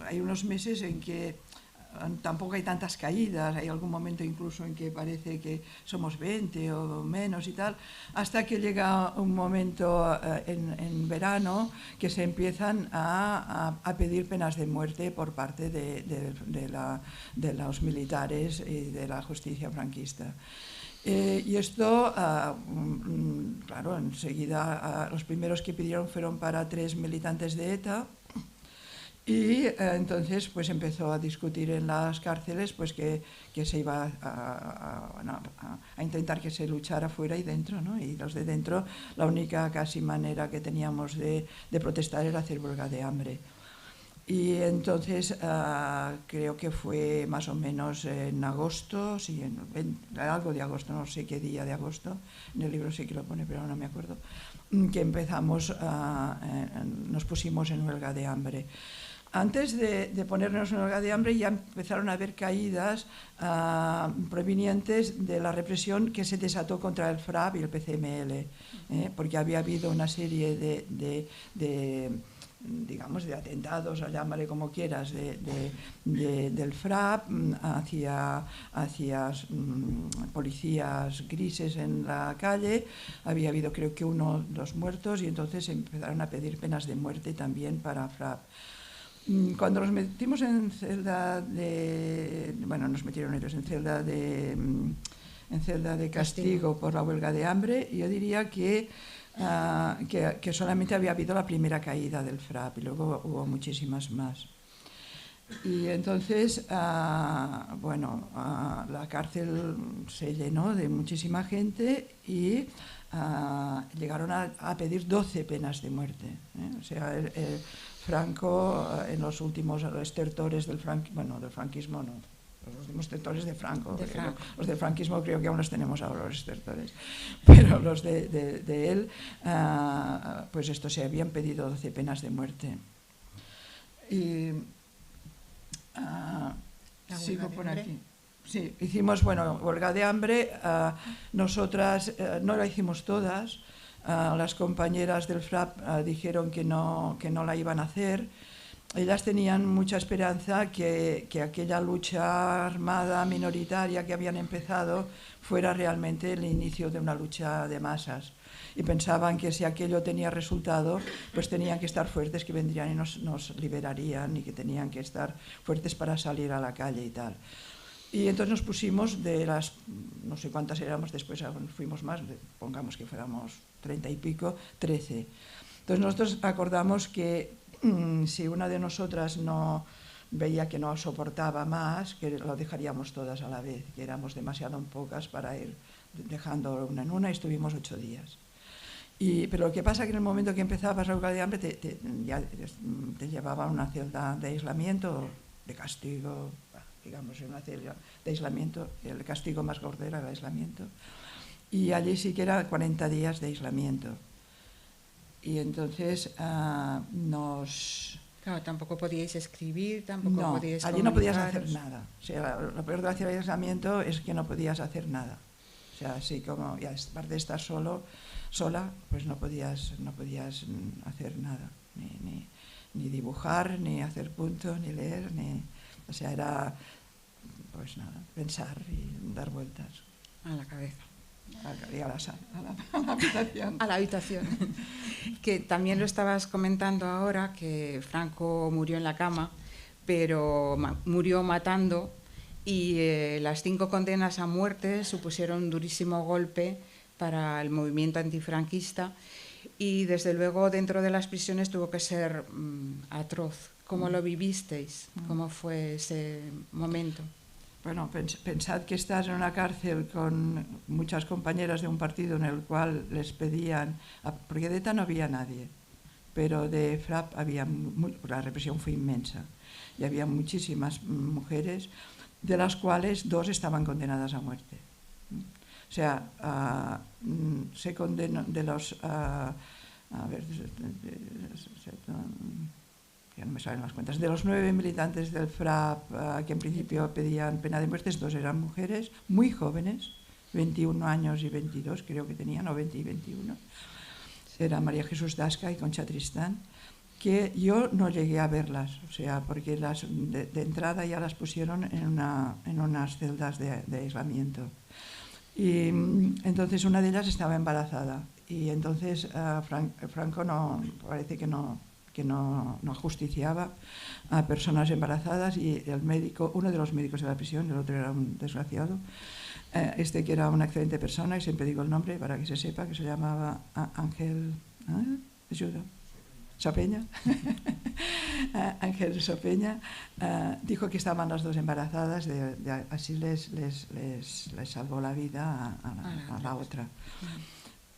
hay unos meses en que tampoco hay tantas caídas, hay algún momento incluso en que parece que somos 20 o menos y tal, hasta que llega un momento en verano que se empiezan a pedir penas de muerte por parte de los militares y de la justicia franquista. Y esto, claro, enseguida los primeros que pidieron fueron para 3 militantes de ETA. Y entonces pues empezó a discutir en las cárceles pues que se iba a intentar que se luchara fuera y dentro, ¿no? Y los de dentro, la única casi manera que teníamos de protestar era hacer huelga de hambre. Y entonces creo que fue más o menos en agosto, sí, algo de agosto, no sé qué día de agosto, en el libro sí que lo pone, pero no me acuerdo, que empezamos, nos pusimos en huelga de hambre. Antes de ponernos en huelga de hambre ya empezaron a haber caídas provenientes de la represión que se desató contra el FRAP y el PCML, porque había habido una serie digamos, de atentados, llámale como quieras, del FRAP hacia policías grises en la calle. Había habido, creo que 1 o 2 muertos, y entonces empezaron a pedir penas de muerte también para FRAP. Cuando nos metimos en celda nos metieron ellos en celda de castigo por la huelga de hambre, yo diría que solamente había habido la primera caída del FRAP y luego hubo muchísimas más. Y entonces, la cárcel se llenó de muchísima gente y llegaron a pedir 12 penas de muerte. O sea, Franco, en los últimos estertores del franquismo no, los últimos estertores de Franco. Los del franquismo creo que aún los tenemos ahora, los estertores, pero los de él, pues esto, se habían pedido 12 penas de muerte. Y sigo por aquí. Sí, hicimos, huelga de hambre. Nosotras no la hicimos todas. Las compañeras del FRAP dijeron que no la iban a hacer. Ellas tenían mucha esperanza que aquella lucha armada minoritaria que habían empezado fuera realmente el inicio de una lucha de masas. Y pensaban que si aquello tenía resultado, pues tenían que estar fuertes, que vendrían y nos liberarían, y que tenían que estar fuertes para salir a la calle y tal. Y entonces nos pusimos de las, no sé cuántas éramos, después fuimos más, pongamos que fuéramos 30 y pico, 13. Entonces nosotros acordamos que si una de nosotras no veía que no soportaba más, que lo dejaríamos todas a la vez, que éramos demasiado pocas para ir dejando una en una, y estuvimos 8 días. Pero lo que pasa es que en el momento que empezabas la huelga de hambre te llevaban a una celda de aislamiento, de castigo, digamos, en una celda de aislamiento. El castigo más gordo era el aislamiento, y allí sí que era 40 días de aislamiento. Y entonces Claro, tampoco podíais escribir, tampoco podíais allí no podías hacer nada. O sea, lo peor de hacer el aislamiento es que no podías hacer nada. O sea, así como, y aparte de estar sola, pues no podías hacer nada, ni dibujar, ni hacer puntos, ni leer, o sea, era, pues nada, pensar y dar vueltas. A la cabeza. Y a la habitación. A la habitación. Que también lo estabas comentando ahora, que Franco murió en la cama, pero murió matando, y las 5 condenas a muerte supusieron un durísimo golpe para el movimiento antifranquista, y desde luego dentro de las prisiones tuvo que ser atroz. ¿Cómo lo vivisteis? ¿Cómo fue ese momento? Bueno, pensad que estás en una cárcel con muchas compañeras de un partido en el cual les pedían, porque de ETA no había nadie, pero de FRAP la represión fue inmensa y había muchísimas mujeres, de las cuales 2 estaban condenadas a muerte. O sea, se condenó de los... ya no me salen las cuentas, de los 9 militantes del FRAP que en principio pedían pena de muerte, 2 eran mujeres muy jóvenes, 21 años y 22 creo que tenían, o 20 y 21. Era María Jesús Dasca y Concha Tristán, que yo no llegué a verlas, o sea, porque de entrada ya las pusieron en unas celdas de aislamiento. Y entonces una de ellas estaba embarazada, y entonces Franco parece que no justiciaba a personas embarazadas, y el médico, uno de los médicos de la prisión, el otro era un desgraciado, que era una excelente persona, y siempre digo el nombre para que se sepa, que se llamaba Ángel Sopeña. Ángel Sopeña dijo que estaban las 2 embarazadas, así les salvó la vida a la otra.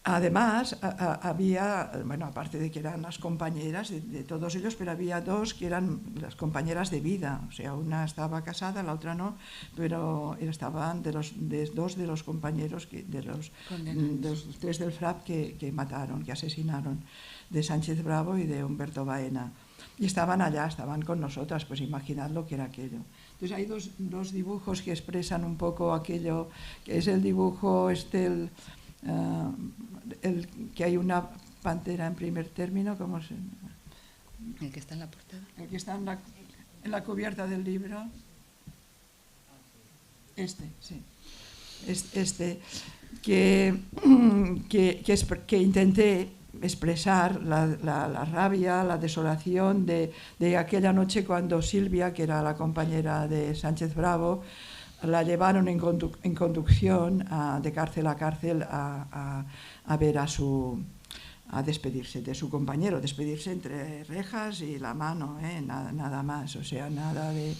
Además, había, bueno, aparte de que eran las compañeras de todos ellos, pero había 2 que eran las compañeras de vida, o sea, una estaba casada, la otra no, pero estaban de 2 de los compañeros, de los 3 del FRAP que mataron, que asesinaron, de Sánchez Bravo y de Humberto Baena. Y estaban allá, estaban con nosotras, pues imaginad lo que era aquello. Entonces hay dos dibujos que expresan un poco aquello, que es el dibujo que hay una pantera en primer término, ¿cómo se...? El que está en la portada. El que está en la cubierta del libro. Sí. Que intenté expresar la rabia, la desolación de aquella noche cuando Silvia, que era la compañera de Sánchez Bravo, la llevaron en conducción de cárcel a cárcel a ver a despedirse de su compañero, despedirse entre rejas y la mano, nada más, o sea, nada de...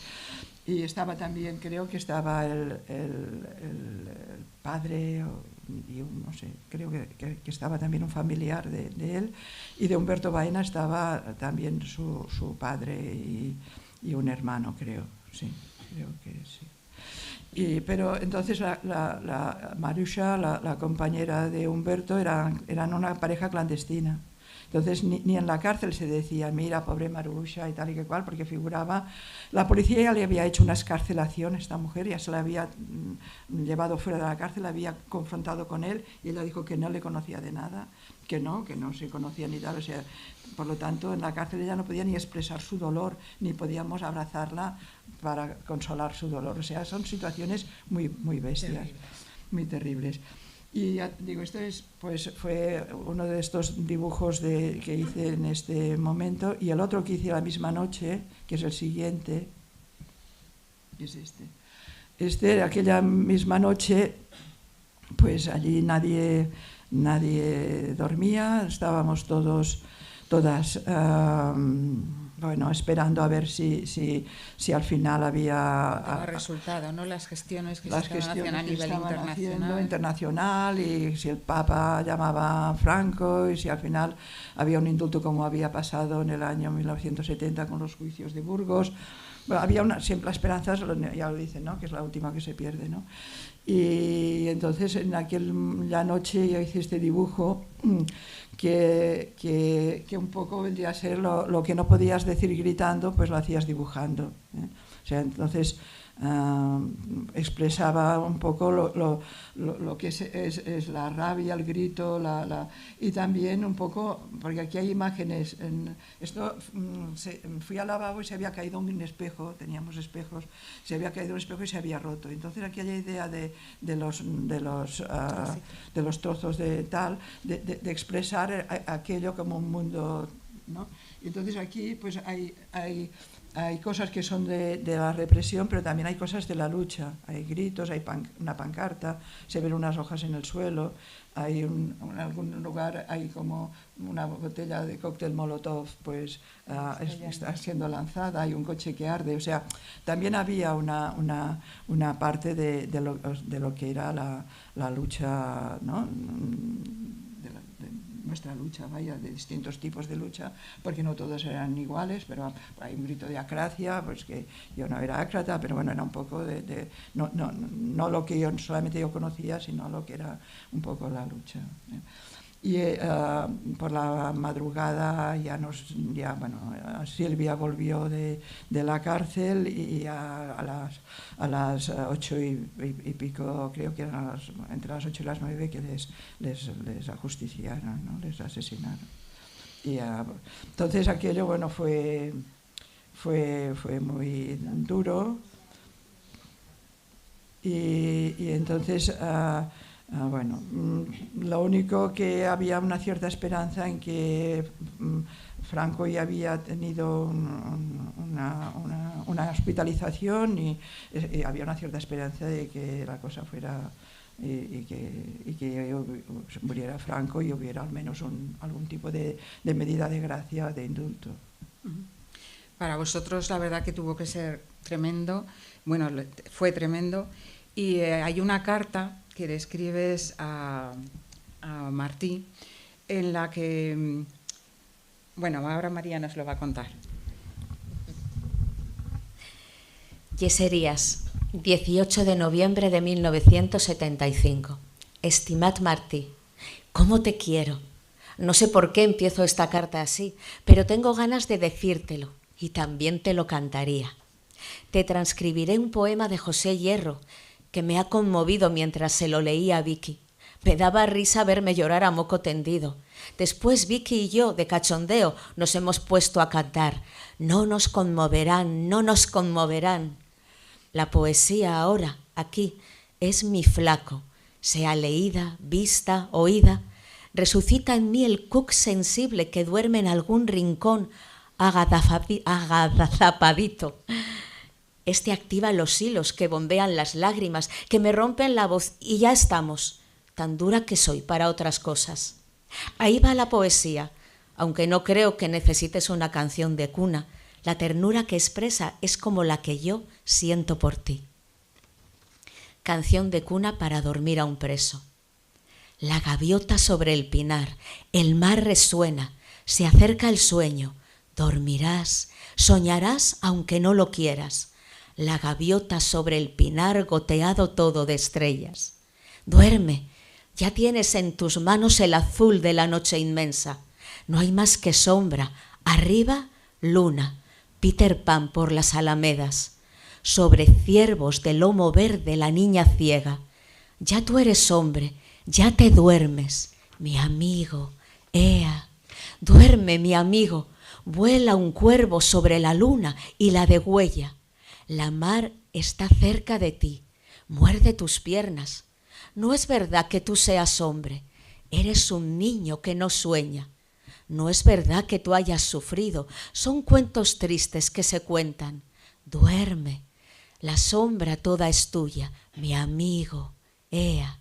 Y estaba también, creo que estaba el padre, y no sé, creo que estaba también un familiar de él, y de Humberto Baena estaba también su padre y un hermano, creo que sí. Pero entonces la Marusha, la compañera de Humberto, eran una pareja clandestina. Entonces ni en la cárcel se decía, mira, pobre Marusha y tal y que cual, porque figuraba... La policía ya le había hecho una excarcelación a esta mujer, ya se la había llevado fuera de la cárcel, la había confrontado con él, y ella dijo que no le conocía de nada, que no se conocía ni tal, o sea, por lo tanto en la cárcel ella no podía ni expresar su dolor, ni podíamos abrazarla para consolar su dolor, o sea, son situaciones muy, muy bestias, muy terribles. Y ya digo, esto fue uno de estos dibujos que hice en este momento, y el otro que hice la misma noche, que es el siguiente, es este. Aquella misma noche, pues allí nadie dormía, estábamos todas bueno, esperando a ver si al final había resultado, ¿no? Las gestiones que se estaban haciendo a nivel internacional, y si el Papa llamaba a Franco, y si al final había un indulto como había pasado en el año 1970 con los juicios de Burgos. Bueno, había siempre la esperanza, ya lo dicen, ¿no? Que es la última que se pierde, ¿no? Y entonces en aquella noche yo hice este dibujo que un poco vendría a ser lo que no podías decir gritando, pues lo hacías dibujando, ¿eh? O sea, entonces expresaba un poco lo que es la rabia, el grito, y también un poco, porque aquí hay imágenes, fui al lavabo y se había caído un espejo, teníamos espejos, se había caído un espejo y se había roto. Entonces aquí hay la idea de los trozos de tal, de expresar aquello como un mundo, ¿no? Y entonces aquí pues hay cosas que son de la represión, pero también hay cosas de la lucha. Hay gritos, hay una pancarta, se ven unas hojas en el suelo, hay en algún lugar hay como una botella de cóctel Molotov, pues está siendo lanzada, hay un coche que arde. O sea, también había una parte de lo que era la lucha, ¿no? Nuestra lucha, vaya, de distintos tipos de lucha, porque no todos eran iguales, pero hay un grito de acracia, pues que yo no era ácrata, pero bueno, era un poco no lo que solamente yo conocía, sino lo que era un poco la lucha. Y por la madrugada Silvia volvió de la cárcel y a las 8 y pico, creo que eran entre las 8 y las 9, que les ajusticiaron, ¿no? Les asesinaron. Y entonces aquello, bueno, fue muy duro. Y entonces... bueno, lo único que había una cierta esperanza en que Franco ya había tenido una hospitalización y había una cierta esperanza de que la cosa fuera y que muriera Franco y hubiera al menos algún tipo de medida de gracia, de indulto. Para vosotros la verdad que tuvo que ser tremendo, bueno, fue tremendo, y hay una carta que le escribes a Martí, en la que, bueno, ahora María nos lo va a contar. Yeserías, 18 de noviembre de 1975. Estimat Martí, ¿cómo te quiero? No sé por qué empiezo esta carta así, pero tengo ganas de decírtelo y también te lo cantaría. Te transcribiré un poema de José Hierro, que me ha conmovido mientras se lo leía a Vicky. Me daba risa verme llorar a moco tendido. Después Vicky y yo, de cachondeo, nos hemos puesto a cantar. No nos conmoverán, no nos conmoverán. La poesía ahora, aquí, es mi flaco. Sea leída, vista, oída, resucita en mí el cuc sensible que duerme en algún rincón agazapadito. Este activa los hilos que bombean las lágrimas, que me rompen la voz, y ya estamos, tan dura que soy para otras cosas. Ahí va la poesía, aunque no creo que necesites una canción de cuna. La ternura que expresa es como la que yo siento por ti. Canción de cuna para dormir a un preso. La gaviota sobre el pinar, el mar resuena, se acerca el sueño, dormirás, soñarás aunque no lo quieras. La gaviota sobre el pinar goteado todo de estrellas. Duerme, ya tienes en tus manos el azul de la noche inmensa. No hay más que sombra, arriba luna, Peter Pan por las alamedas. Sobre ciervos de lomo verde la niña ciega. Ya tú eres hombre, ya te duermes, mi amigo, ea. Duerme, mi amigo, vuela un cuervo sobre la luna y la degüella. La mar está cerca de ti, muerde tus piernas. No es verdad que tú seas hombre, eres un niño que no sueña. No es verdad que tú hayas sufrido, son cuentos tristes que se cuentan. Duerme, la sombra toda es tuya, mi amigo, ea.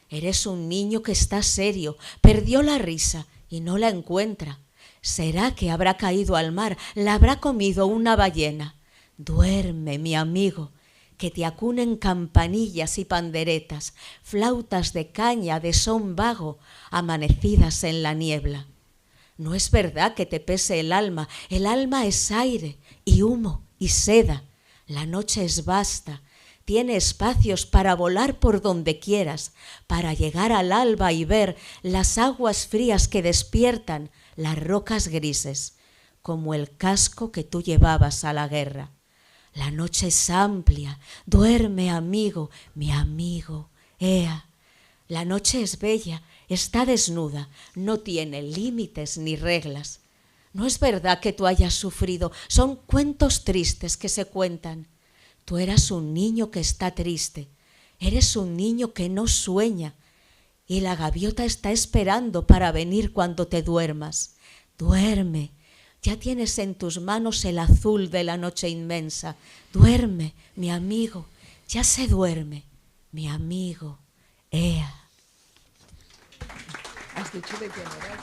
Eres un niño que está serio, perdió la risa y no la encuentra. ¿Será que habrá caído al mar, la habrá comido una ballena? Duerme, mi amigo, que te acunen campanillas y panderetas, flautas de caña de son vago, amanecidas en la niebla. No es verdad que te pese el alma es aire y humo y seda. La noche es vasta, tiene espacios para volar por donde quieras, para llegar al alba y ver las aguas frías que despiertan las rocas grises, como el casco que tú llevabas a la guerra. La noche es amplia, duerme, amigo, mi amigo, ea. La noche es bella, está desnuda, no tiene límites ni reglas. No es verdad que tú hayas sufrido, son cuentos tristes que se cuentan. Tú eras un niño que está triste, eres un niño que no sueña, y la gaviota está esperando para venir cuando te duermas. Duerme, ya tienes en tus manos el azul de la noche inmensa. Duerme, mi amigo, ya se duerme, mi amigo, ea. Has dicho de quién era el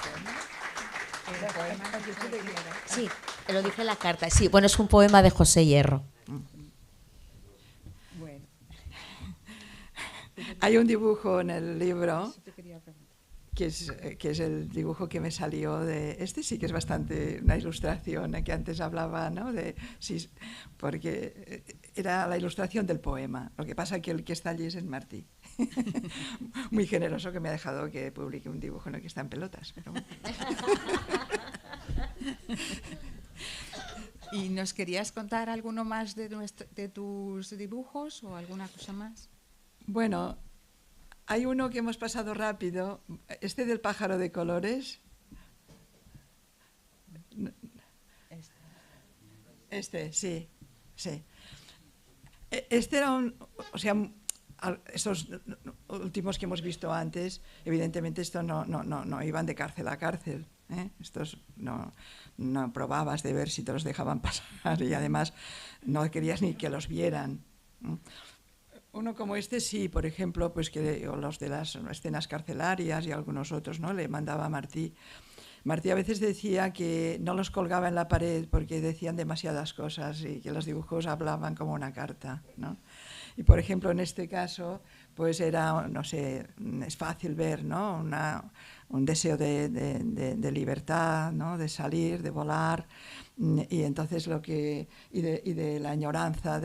poema. Has dicho de quién era. Sí, lo dice la carta. Sí, bueno, es un poema de José Hierro. Bueno. Hay un dibujo en el libro que es el dibujo que me salió de... Este sí que es bastante una ilustración, que antes hablaba, ¿no? Sí, porque era la ilustración del poema. Lo que pasa es que el que está allí es el Martí. Muy generoso, que me ha dejado que publique un dibujo en el que está en pelotas. Pero bueno. ¿Y nos querías contar alguno más de tus dibujos o alguna cosa más? Bueno, hay uno que hemos pasado rápido, este del pájaro de colores. Este, sí, sí. Este era o sea, estos últimos que hemos visto antes, evidentemente estos no iban de cárcel a cárcel, ¿eh? Estos no probabas de ver si te los dejaban pasar, y además no querías ni que los vieran. Uno como este sí, por ejemplo, pues o los de las escenas carcelarias y algunos otros, ¿no? Le mandaba a Martí. Martí a veces decía que no los colgaba en la pared porque decían demasiadas cosas y que los dibujos hablaban como una carta, ¿no? Y por ejemplo, en este caso, pues era, no sé, es fácil ver, ¿no? Un deseo de libertad, ¿no? De salir, de volar, y entonces y de la añoranza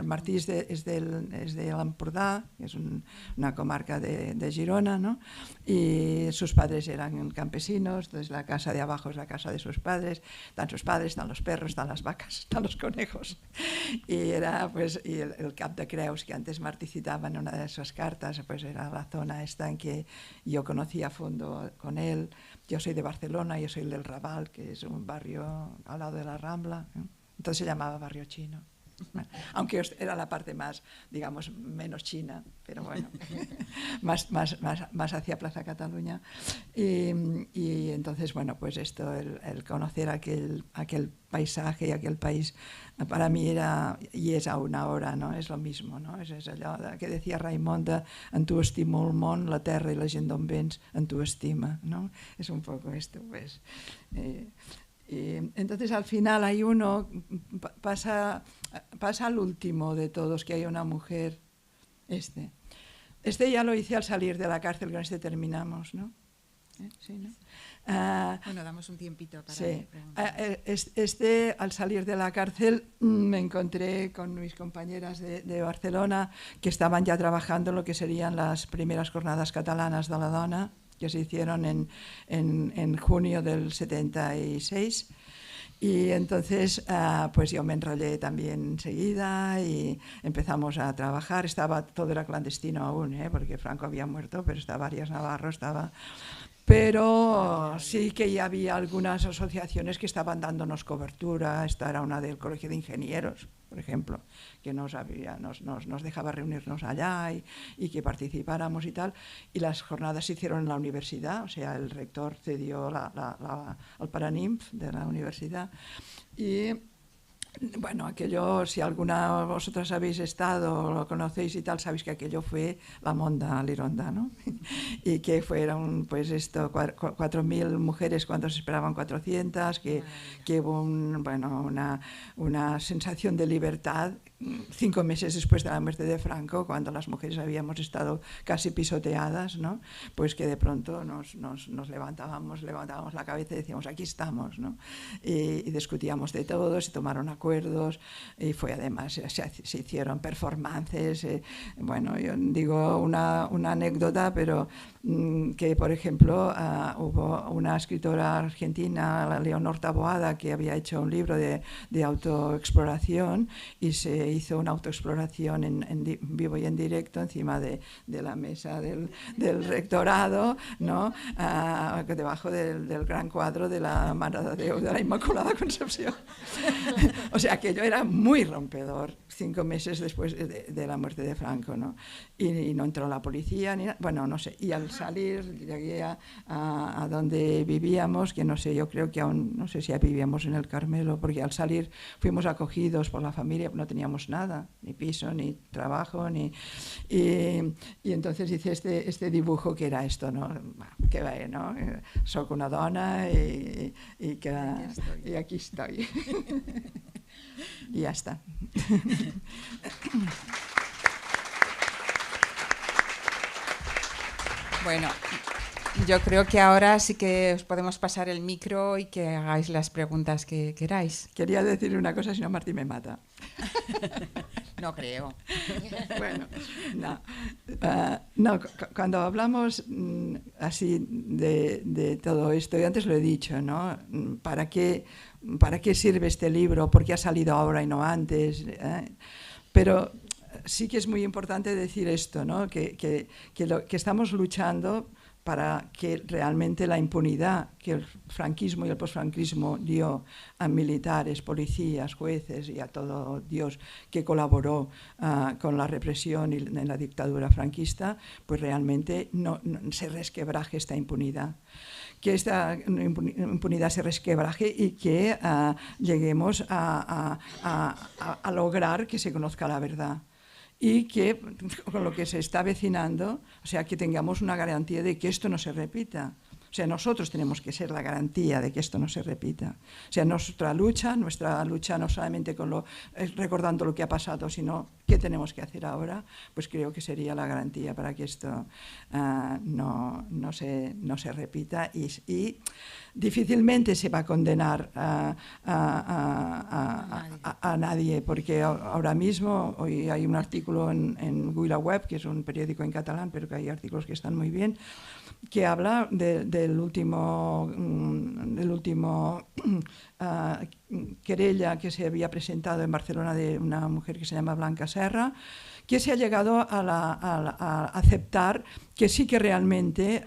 Martí es de l'Empordà, que es una comarca de Girona, ¿no? Y sus padres eran campesinos, entonces la casa de abajo es la casa de sus padres, están sus padres, están los perros, están las vacas, están los conejos, y era pues el Cap de Creus, que antes Martí citaba en una de sus cartas, pues era la zona esta en que yo conocí a fondo con él. Yo soy de Barcelona, yo soy del Raval, que es un barrio al lado de la Rambla, ¿eh? Entonces se llamaba Barrio Chino. Bueno, aunque era la parte más, digamos, menos china, pero bueno, más hacia Plaza Cataluña. Y entonces, bueno, pues esto, el conocer aquel paisaje y aquel país, para mí era, y es aún ahora, ¿no? És lo mismo, no? És allò que decía Raimonda, en tu estimo el món, la terra i la gent d'on vens en tu estima, ¿no? Es un poco esto, pues... Y entonces al final hay uno, pasa al último de todos, que hay una mujer, este ya lo hice al salir de la cárcel, con este terminamos, ¿no? Sí, ¿no? Bueno, damos un tiempito para sí. preguntar. Al salir de la cárcel me encontré con mis compañeras de Barcelona, que estaban ya trabajando en lo que serían las primeras jornadas catalanas de la dona, que se hicieron en junio del 76, y entonces pues yo me enrollé también enseguida y empezamos a trabajar. Todo era clandestino aún, porque Franco había muerto, pero estaba Arias Navarro, pero sí que ya había algunas asociaciones que estaban dándonos cobertura. Esta era una del Colegio de Ingenieros, por ejemplo, que nos dejaba reunirnos allá y que participáramos y tal. Y las jornadas se hicieron en la universidad, o sea, el rector cedió al Paranimf de la universidad. Y bueno, aquello, si alguna de vosotras habéis estado o lo conocéis y tal, sabéis que aquello fue la monda lironda, ¿no? Y que fueron, pues esto, 4.000 mujeres cuando se esperaban 400, que hubo una sensación de libertad 5 meses después de la muerte de Franco, cuando las mujeres habíamos estado casi pisoteadas, ¿no? Pues que de pronto nos levantábamos la cabeza y decíamos, aquí estamos, ¿no? Y discutíamos de todo, se tomaron acuerdos, y fue además, se hicieron performances. Bueno, yo digo una anécdota, pero que, por ejemplo, hubo una escritora argentina, Leonor Taboada, que había hecho un libro de autoexploración, y se hizo una autoexploración en vivo y en directo encima de la mesa del rectorado, ¿no? Debajo del gran cuadro de la Mare de Déu de la Inmaculada Concepción. O sea, aquello era muy rompedor, 5 meses después de la muerte de Franco, ¿no? Y no entró la policía, ni bueno, no sé. Y al salir, llegué a donde vivíamos, que no sé, yo creo que aún, no sé si vivíamos en el Carmelo, porque al salir fuimos acogidos por la familia, no teníamos nada, ni piso, ni trabajo, y entonces hice este dibujo que era esto, ¿no? Que va, ¿no? Soy una dona y aquí estoy. Y ya está. Bueno, yo creo que ahora sí que os podemos pasar el micro y que hagáis las preguntas que queráis. Quería decir una cosa, si no Martí me mata. No creo. Bueno, no, cuando hablamos así de todo esto, y antes lo he dicho, ¿no? ¿Para qué sirve este libro? ¿Por qué ha salido ahora y no antes? Pero sí que es muy importante decir esto, ¿no? Que estamos luchando para que realmente la impunidad que el franquismo y el posfranquismo dio a militares, policías, jueces y a todo Dios que colaboró con la represión y en la dictadura franquista, pues realmente no se resquebraje esta impunidad. Que esta impunidad se resquebraje y que lleguemos a lograr que se conozca la verdad. Y que con lo que se está avecinando, o sea, que tengamos una garantía de que esto no se repita. O sea, nosotros tenemos que ser la garantía de que esto no se repita. O sea, nuestra lucha no solamente recordando lo que ha pasado, sino qué tenemos que hacer ahora, pues creo que sería la garantía para que esto no se repita y difícilmente se va a condenar a nadie, porque ahora mismo hoy hay un artículo en VilaWeb, que es un periódico en catalán, pero que hay artículos que están muy bien, que habla del último querella que se había presentado en Barcelona de una mujer que se llama Blanca Serra, que se ha llegado a aceptar que sí que realmente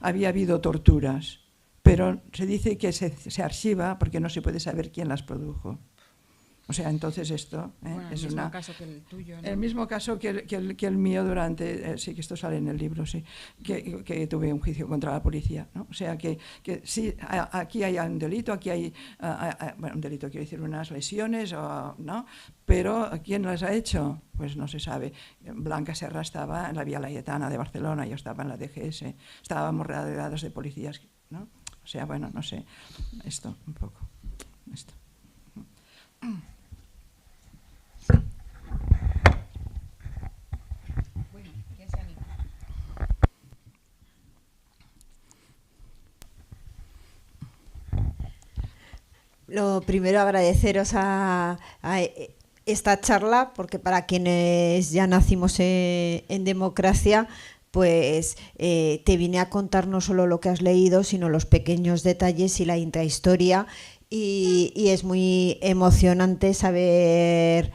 había habido torturas, pero se dice que se archiva porque no se puede saber quién las produjo. O sea, entonces esto es el mismo caso que el tuyo, ¿no? El mismo caso que el mío durante... sí, que esto sale en el libro, sí, que tuve un juicio contra la policía, ¿no? O sea, que sí, aquí hay un delito, aquí hay... bueno, un delito, quiero decir, unas lesiones, ¿no? Pero ¿quién las ha hecho? Pues no se sabe. Blanca Serra estaba en la Vía Laietana de Barcelona, yo estaba en la DGS, estábamos rodeados de policías, ¿no? O sea, bueno, no sé, esto, un poco, esto. Lo primero, agradeceros a esta charla, porque para quienes ya nacimos en democracia, pues te vine a contar no solo lo que has leído, sino los pequeños detalles y la intrahistoria. Y es muy emocionante saber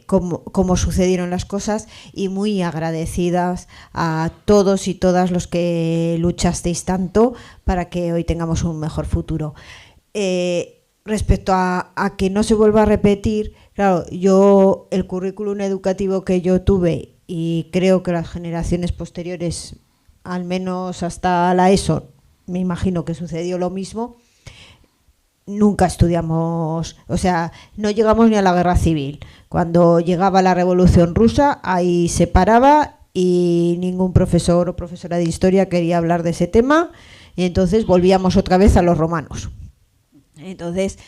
cómo sucedieron las cosas, y muy agradecidas a todos y todas los que luchasteis tanto para que hoy tengamos un mejor futuro. Respecto a que no se vuelva a repetir, claro, yo el currículum educativo que yo tuve, y creo que las generaciones posteriores, al menos hasta la ESO, me imagino que sucedió lo mismo. Nunca estudiamos, o sea, no llegamos ni a la guerra civil. Cuando llegaba la Revolución Rusa, ahí se paraba y ningún profesor o profesora de historia quería hablar de ese tema, y entonces volvíamos otra vez a los romanos. Entonces,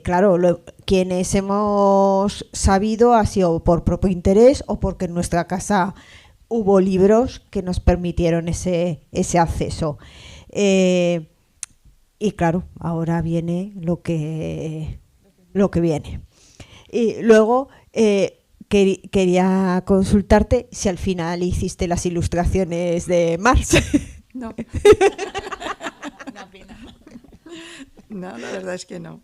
claro, quienes hemos sabido ha sido por propio interés o porque en nuestra casa hubo libros que nos permitieron ese acceso. Y claro, ahora viene lo que lo que viene. Y luego quería consultarte si al final hiciste las ilustraciones de Marx. No. No, la verdad es que no.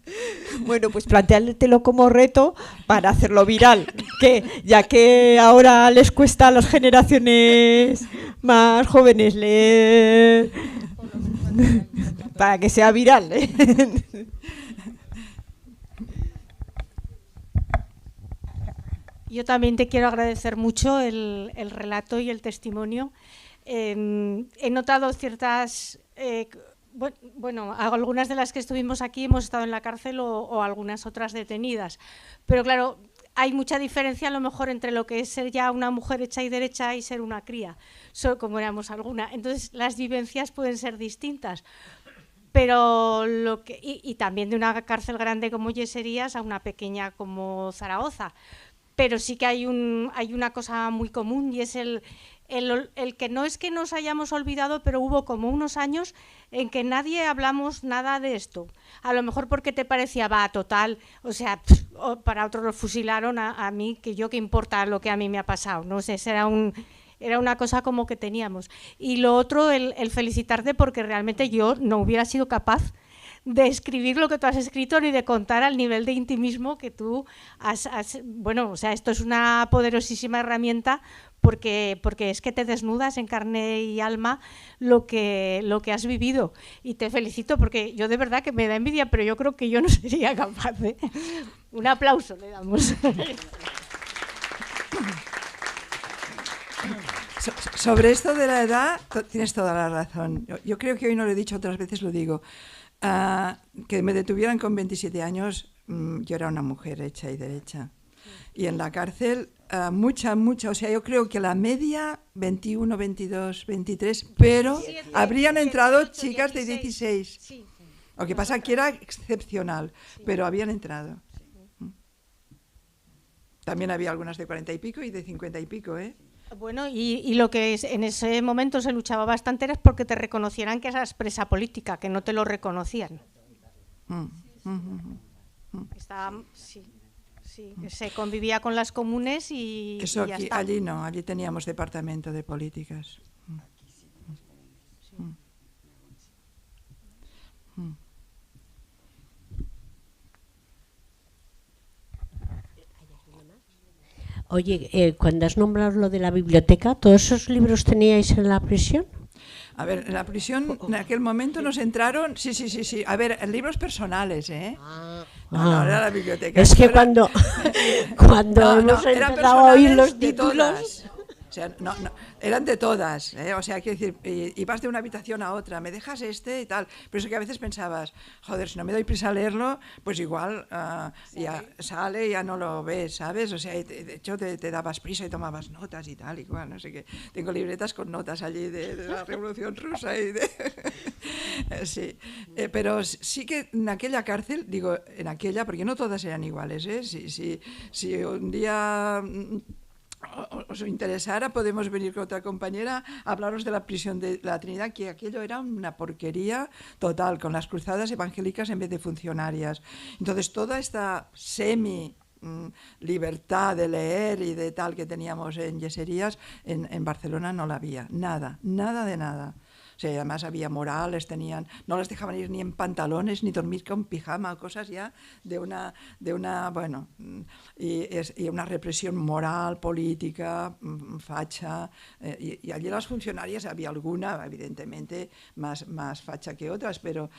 Bueno, pues plantéatelo como reto para hacerlo viral, que ya que ahora les cuesta a las generaciones más jóvenes leer, para que sea viral. Yo también te quiero agradecer mucho el relato y el testimonio. He notado ciertas... bueno, algunas de las que estuvimos aquí hemos estado en la cárcel o algunas otras detenidas, pero claro, hay mucha diferencia a lo mejor entre lo que es ser ya una mujer hecha y derecha y ser una cría, como éramos alguna. Entonces las vivencias pueden ser distintas, pero y también de una cárcel grande como Yeserías a una pequeña como Zaragoza, pero sí que hay una cosa muy común y es el que no es que nos hayamos olvidado, pero hubo como unos años en que nadie hablamos nada de esto. A lo mejor porque te parecía, total, o sea, para otros los fusilaron, a mí, que yo qué importa lo que a mí me ha pasado, no sé, era una cosa como que teníamos. Y lo otro, el felicitarte porque realmente yo no hubiera sido capaz de escribir lo que tú has escrito ni de contar al nivel de intimismo que tú has. Bueno, o sea, esto es una poderosísima herramienta porque es que te desnudas en carne y alma lo que has vivido, y te felicito porque yo de verdad que me da envidia, pero yo creo que yo no sería capaz, ¿eh? Un aplauso le damos. Sobre esto de la edad, tienes toda la razón. Yo creo que hoy no lo he dicho, otras veces lo digo. Que me detuvieran con 27 años, yo era una mujer hecha y derecha. Y en la cárcel, mucha, o sea, yo creo que la media, 21, 22, 23, pero habrían entrado chicas de 16. Sí. Lo que pasa que era excepcional, pero habían entrado. También había algunas de 40 y pico y de 50 y pico, ¿eh? Bueno, y lo que en ese momento se luchaba bastante era porque te reconocieran que eras presa política, que no te lo reconocían. Sí, se convivía con las comunes y eso ya aquí, está. Allí no, allí teníamos departamento de políticas. Oye, cuando has nombrado lo de la biblioteca, ¿todos esos libros teníais en la prisión? A ver, en la prisión en aquel momento nos entraron, sí. A ver, en libros personales, ¿eh? No era la biblioteca. Es que cuando hemos empezado a oír los títulos... O sea, eran de todas, ¿eh? O sea, quiero decir, y vas de una habitación a otra, me dejas y tal, pero eso que a veces pensabas, joder, si no me doy prisa a leerlo, pues igual ya sale, ya no lo ves, ¿sabes? O sea, de hecho te dabas prisa y tomabas notas y tal, y cual, no sé qué. Tengo libretas con notas allí de la Revolución Rusa y de... sí, pero sí que en aquella cárcel, digo, porque no todas eran iguales, ¿eh? Si un día... os interesara, podemos venir con otra compañera a hablaros de la prisión de la Trinidad, que aquello era una porquería total, con las cruzadas evangélicas en vez de funcionarias. Entonces toda esta libertad de leer y de tal que teníamos en Yeserías, en Barcelona no la había, nada de nada. O sea, además había morales, no les dejaban ir ni en pantalones, ni dormir con pijama, cosas ya de una bueno, y una represión moral, política, facha, y allí las funcionarias había alguna, evidentemente, más facha que otras, pero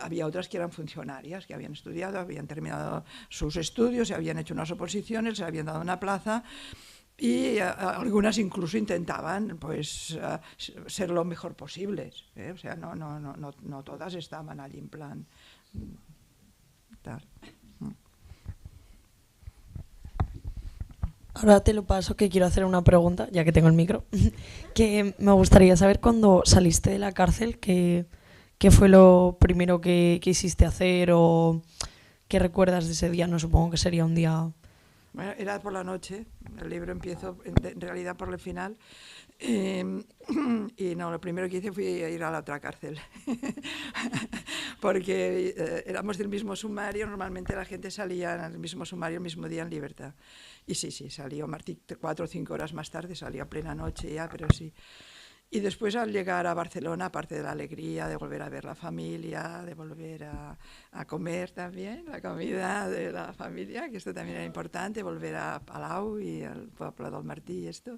había otras que eran funcionarias, que habían estudiado, habían terminado sus estudios, se habían hecho unas oposiciones, se habían dado una plaza. Y algunas incluso intentaban pues ser lo mejor posibles, ¿eh? O sea, no todas estaban allí en plan tal. Ahora te lo paso, que quiero hacer una pregunta, ya que tengo el micro, que me gustaría saber cuando saliste de la cárcel, qué fue lo primero que quisiste hacer o qué recuerdas de ese día. No supongo que sería un día Bueno, era por la noche, el libro empiezo en realidad por el final. Y no, lo primero que hice fue ir a la otra cárcel, porque éramos del mismo sumario, normalmente la gente salía en el mismo sumario el mismo día en libertad. Y sí, salió Martí 4 o 5 horas más tarde, salió a plena noche ya, pero sí. Y después al llegar a Barcelona, aparte de la alegría de volver a ver la familia, de volver a comer también, la comida de la familia, que esto también era importante, volver a Palau y al pueblo del Martí y esto.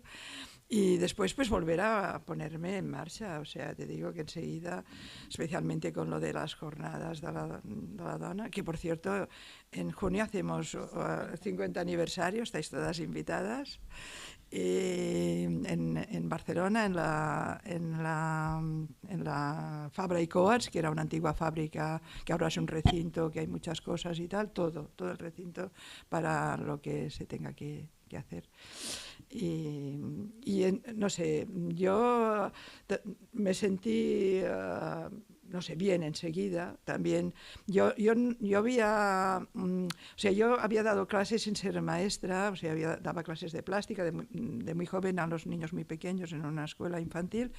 Y después pues volver a ponerme en marcha, o sea, te digo que enseguida, especialmente con lo de las jornadas de la dona, que por cierto, en junio hacemos 50 aniversario, estáis todas invitadas, en Barcelona, en la Fabra y Coats, que era una antigua fábrica, que ahora es un recinto, que hay muchas cosas y tal, todo el recinto para lo que se tenga que hacer. Y no sé, yo me sentí, no sé, bien enseguida. También yo había, o sea, yo había dado clases sin ser maestra, o sea, daba clases de plástica de muy joven a los niños muy pequeños en una escuela infantil,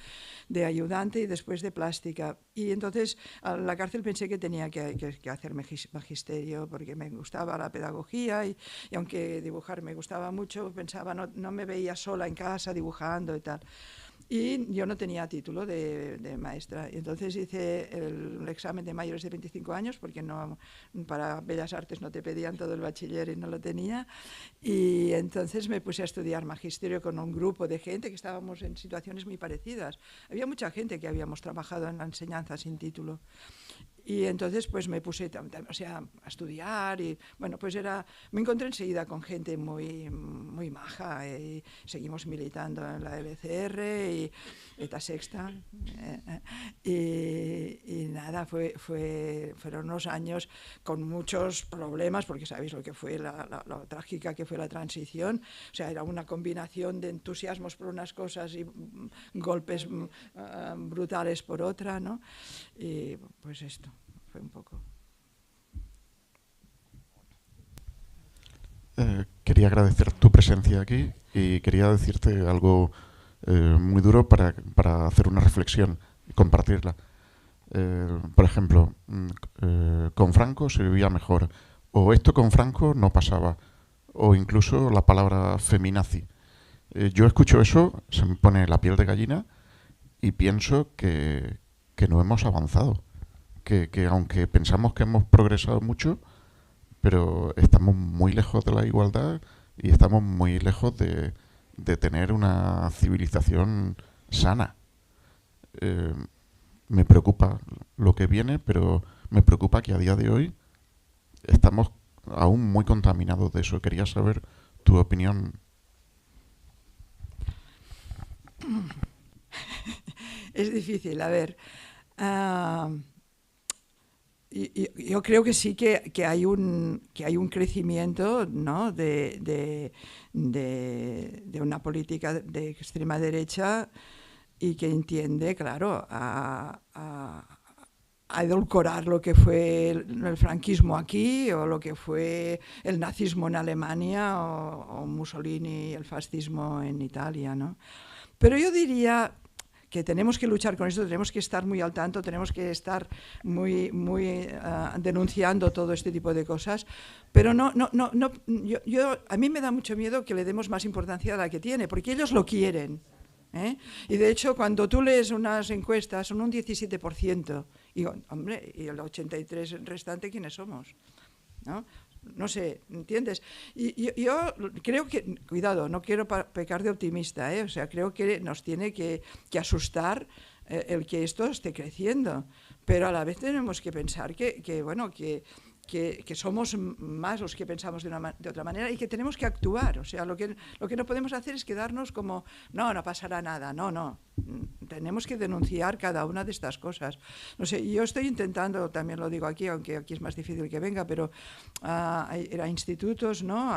de ayudante y después de plástica. Y entonces a la cárcel pensé que tenía que hacer magisterio porque me gustaba la pedagogía y aunque dibujar me gustaba mucho, pensaba, no me veía sola en casa dibujando y tal. Y yo no tenía título de maestra. Y entonces hice el examen de mayores de 25 años, porque no, para Bellas Artes no te pedían todo el bachiller y no lo tenía. Y entonces me puse a estudiar magisterio con un grupo de gente que estábamos en situaciones muy parecidas. Había mucha gente que habíamos trabajado en la enseñanza sin título. Y entonces pues me puse a estudiar y bueno, pues me encontré enseguida con gente muy maja y seguimos militando en la LCR y ETA Sexta y nada, fueron unos años con muchos problemas porque sabéis lo que fue lo trágica que fue la transición, o sea, era una combinación de entusiasmos por unas cosas y golpes brutales por otra, ¿no? Y pues esto fue un poco. Quería agradecer tu presencia aquí y quería decirte algo muy duro para hacer una reflexión y compartirla. Por ejemplo, con Franco se vivía mejor, o esto con Franco no pasaba, o incluso la palabra feminazi. Yo escucho eso, se me pone la piel de gallina y pienso que no hemos avanzado. Que aunque pensamos que hemos progresado mucho, pero estamos muy lejos de la igualdad y estamos muy lejos de tener una civilización sana. Me preocupa lo que viene, pero me preocupa que a día de hoy estamos aún muy contaminados de eso. Quería saber tu opinión. Es difícil, a ver. Yo creo que sí que hay un crecimiento, ¿no? de una política de extrema derecha y que entiende, claro, a edulcorar lo que fue el franquismo aquí o lo que fue el nazismo en Alemania o Mussolini y el fascismo en Italia, ¿no? Pero yo diría que tenemos que luchar con esto, tenemos que estar muy al tanto, tenemos que estar muy denunciando todo este tipo de cosas, pero a mí me da mucho miedo que le demos más importancia a la que tiene, porque ellos lo quieren, ¿eh? Y de hecho, cuando tú lees unas encuestas, son un 17%, y digo, hombre, ¿y el 83% restante quiénes somos? ¿No? No sé, ¿entiendes? Y yo creo que, cuidado, no quiero pecar de optimista, ¿eh? O sea, creo que nos tiene que asustar el que esto esté creciendo, pero a la vez tenemos que pensar que somos más los que pensamos de otra manera y que tenemos que actuar. O sea, lo que no podemos hacer es quedarnos como, no pasará nada, no. tenemos que denunciar cada una de estas cosas. No sé, yo estoy intentando, también lo digo aquí, aunque aquí es más difícil que venga, pero a institutos, ¿no?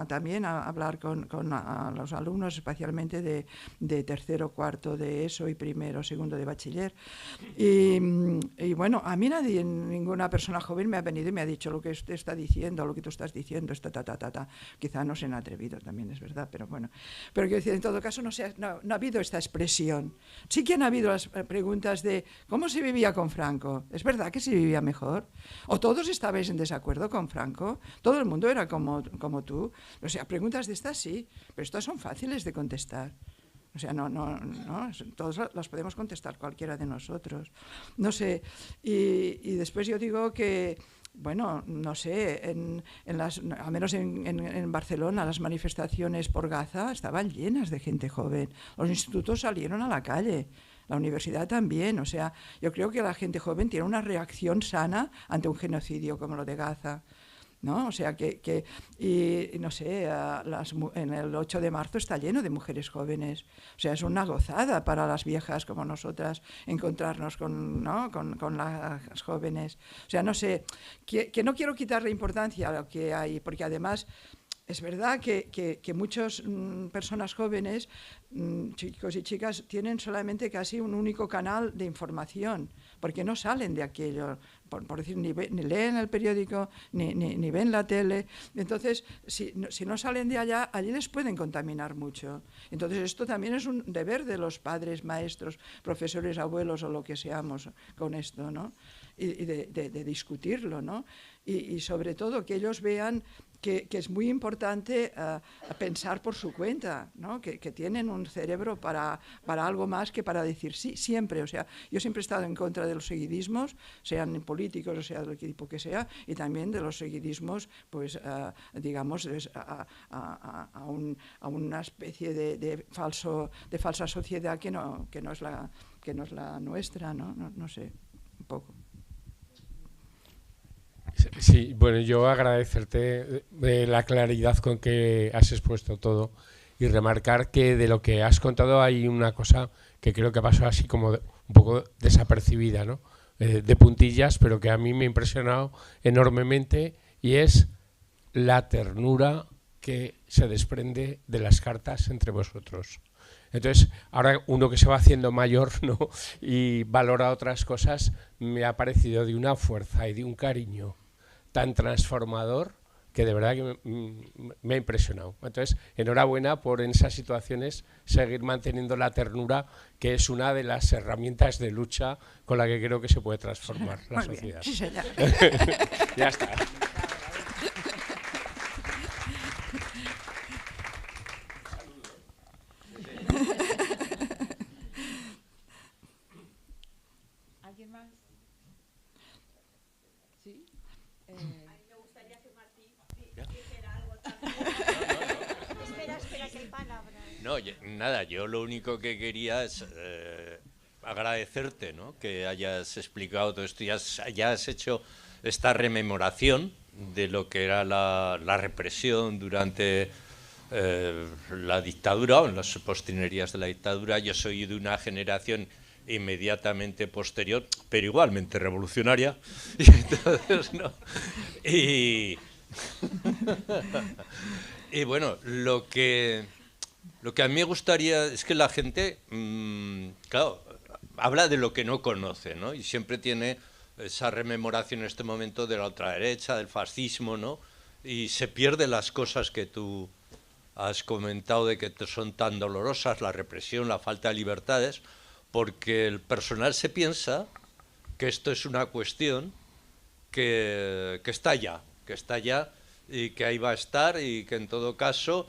También a hablar con los alumnos, especialmente de tercero, cuarto de ESO y primero, segundo de bachiller. Y bueno, a mí ninguna persona joven me ha venido y me ha dicho lo que usted está diciendo, lo que tú estás diciendo, Quizá no se han atrevido, también es verdad, pero bueno. Pero quiero decir, en todo caso, no ha habido esta expresión. Sí que han habido las preguntas de ¿cómo se vivía con Franco? ¿Es verdad que se vivía mejor? ¿O todos estabais en desacuerdo con Franco? ¿Todo el mundo era como tú? O sea, preguntas de estas sí, pero estas son fáciles de contestar. O sea, no, todos las podemos contestar cualquiera de nosotros. No sé, y después yo digo que, bueno, no sé, al menos en Barcelona las manifestaciones por Gaza estaban llenas de gente joven. Los institutos salieron a la calle, la universidad también. O sea, yo creo que la gente joven tiene una reacción sana ante un genocidio como lo de Gaza, ¿no? O sea, y no sé, en el 8 de marzo está lleno de mujeres jóvenes. O sea, es una gozada para las viejas como nosotras encontrarnos con las jóvenes. O sea, no sé, que no quiero quitarle importancia a lo que hay, porque además es verdad que muchas personas jóvenes, chicos y chicas, tienen solamente casi un único canal de información, porque no salen de aquello, por decir, ni leen el periódico, ni ven la tele. Entonces, si no salen de allá, allí les pueden contaminar mucho. Entonces, esto también es un deber de los padres, maestros, profesores, abuelos o lo que seamos con esto, ¿no? Y de discutirlo, ¿no? Y sobre todo que ellos vean que es muy importante pensar por su cuenta, ¿no? Que tienen un cerebro para algo más que para decir sí, siempre. O sea, yo siempre he estado en contra de los seguidismos, sean políticos o sea del tipo que sea, y también de los seguidismos, pues, digamos, a una especie de falsa sociedad que no es la nuestra, ¿no? No sé, un poco. Sí, bueno, yo agradecerte la claridad con que has expuesto todo y remarcar que de lo que has contado hay una cosa que creo que pasó así como un poco desapercibida, ¿no? De puntillas, pero que a mí me ha impresionado enormemente, y es la ternura que se desprende de las cartas entre vosotros. Entonces, ahora uno que se va haciendo mayor, ¿no? Y valora otras cosas, me ha parecido de una fuerza y de un cariño tan transformador que de verdad que me ha impresionado. Entonces, enhorabuena por en esas situaciones seguir manteniendo la ternura, que es una de las herramientas de lucha con la que creo que se puede transformar la sociedad. Sí, señor. Ya está. ¿Alguien más? ¿Sí? A mí me gustaría que Martín dijera algo también. Espera, que hay palabras. No, nada, yo lo único que quería es agradecerte, ¿no? Que hayas explicado todo esto y hayas hecho esta rememoración de lo que era la represión durante la dictadura o en las postrimerías de la dictadura. Yo soy de una generación inmediatamente posterior, pero igualmente revolucionaria. Y entonces, ¿no? Y bueno, lo que a mí me gustaría es que la gente, claro, habla de lo que no conoce, ¿no? Y siempre tiene esa rememoración en este momento de la ultraderecha, del fascismo, ¿no? Y se pierde las cosas que tú has comentado de que son tan dolorosas, la represión, la falta de libertades, porque el personal se piensa que esto es una cuestión que está allá y que ahí va a estar y que en todo caso,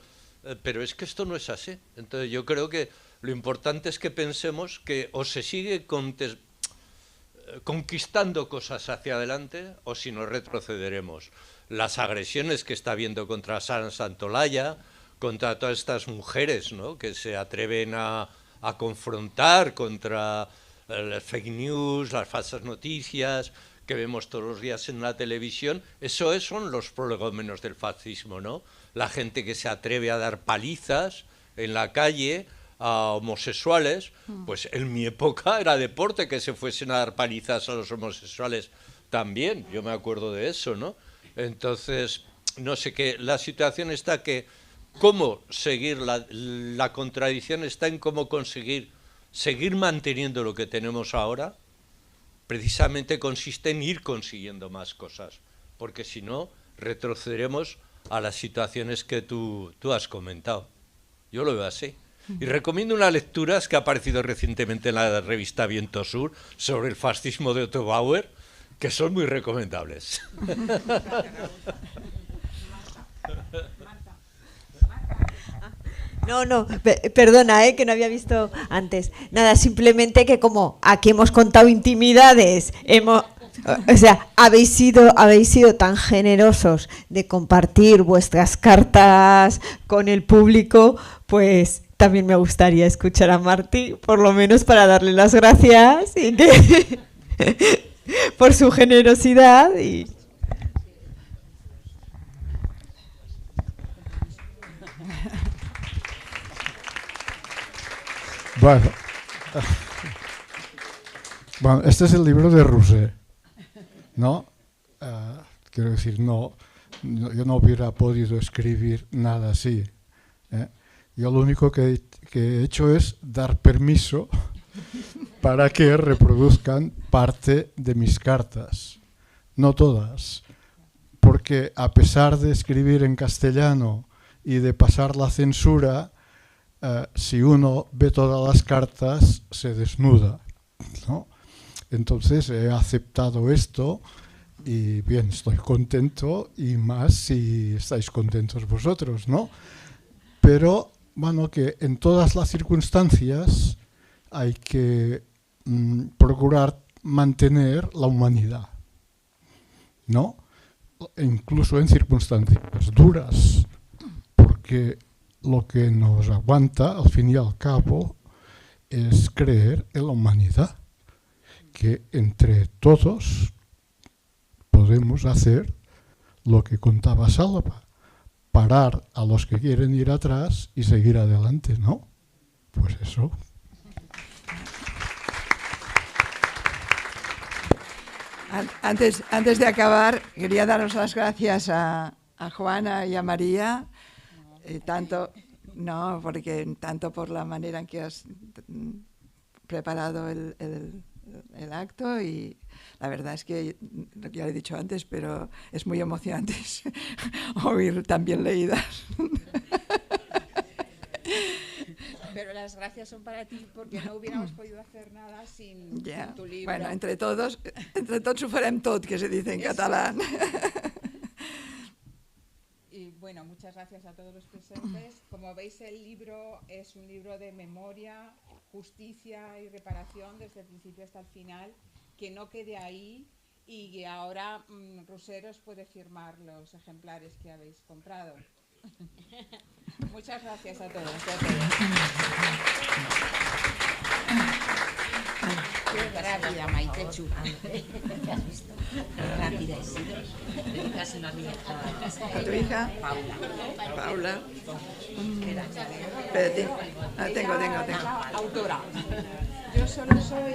pero es que esto no es así. Entonces yo creo que lo importante es que pensemos que o se sigue conquistando cosas hacia adelante o si no retrocederemos. Las agresiones que está habiendo contra Sara Santolaya, contra todas estas mujeres, ¿no? Que se atreven a confrontar contra las fake news, las falsas noticias que vemos todos los días en la televisión, eso son los prolegómenos del fascismo, ¿no? La gente que se atreve a dar palizas en la calle a homosexuales, pues en mi época era deporte que se fuesen a dar palizas a los homosexuales también, yo me acuerdo de eso, ¿no? Entonces, no sé qué, la situación está que cómo seguir, la contradicción está en cómo conseguir seguir manteniendo lo que tenemos ahora, precisamente consiste en ir consiguiendo más cosas, porque si no, retrocederemos a las situaciones que tú has comentado. Yo lo veo así. Y recomiendo unas lecturas que ha aparecido recientemente en la revista Viento Sur sobre el fascismo de Otto Bauer, que son muy recomendables. No, perdona, que no había visto antes. Nada, simplemente que como aquí hemos contado intimidades, o sea, habéis sido tan generosos de compartir vuestras cartas con el público, pues también me gustaría escuchar a Martí, por lo menos para darle las gracias y que por su generosidad y bueno, este es el libro de Rousseau, ¿no? Quiero decir, yo no hubiera podido escribir nada así. Yo lo único que he hecho es dar permiso para que reproduzcan parte de mis cartas, no todas, porque a pesar de escribir en castellano y de pasar la censura, si uno ve todas las cartas, se desnuda, ¿no? Entonces he aceptado esto y bien, estoy contento y más si estáis contentos vosotros, ¿no? Pero, bueno, que en todas las circunstancias hay que procurar mantener la humanidad, ¿no? Incluso en circunstancias duras, porque lo que nos aguanta, al fin y al cabo, es creer en la humanidad, que entre todos podemos hacer lo que contaba Salva, parar a los que quieren ir atrás y seguir adelante, ¿no? Pues eso. Antes de acabar, quería daros las gracias a Juana y a María, tanto por la manera en que has preparado el acto, y la verdad es que, ya lo he dicho antes, pero es muy emocionante oír también leídas. Pero las gracias son para ti, porque no hubiéramos podido hacer nada sin tu libro. Bueno, entre todos ho farem tot, que se dice en catalán. Y bueno, muchas gracias a todos los presentes. Como veis, el libro es un libro de memoria, justicia y reparación desde el principio hasta el final, que no quede ahí, y ahora Rousseau os puede firmar los ejemplares que habéis comprado. Muchas gracias a todos. Qué rápida, Maite Chu. ¿Has visto? Qué rápida he sido. Dedicáselo a mi hija. ¿A tu hija? Paula. Espérate. Tengo. Autora. Yo solo soy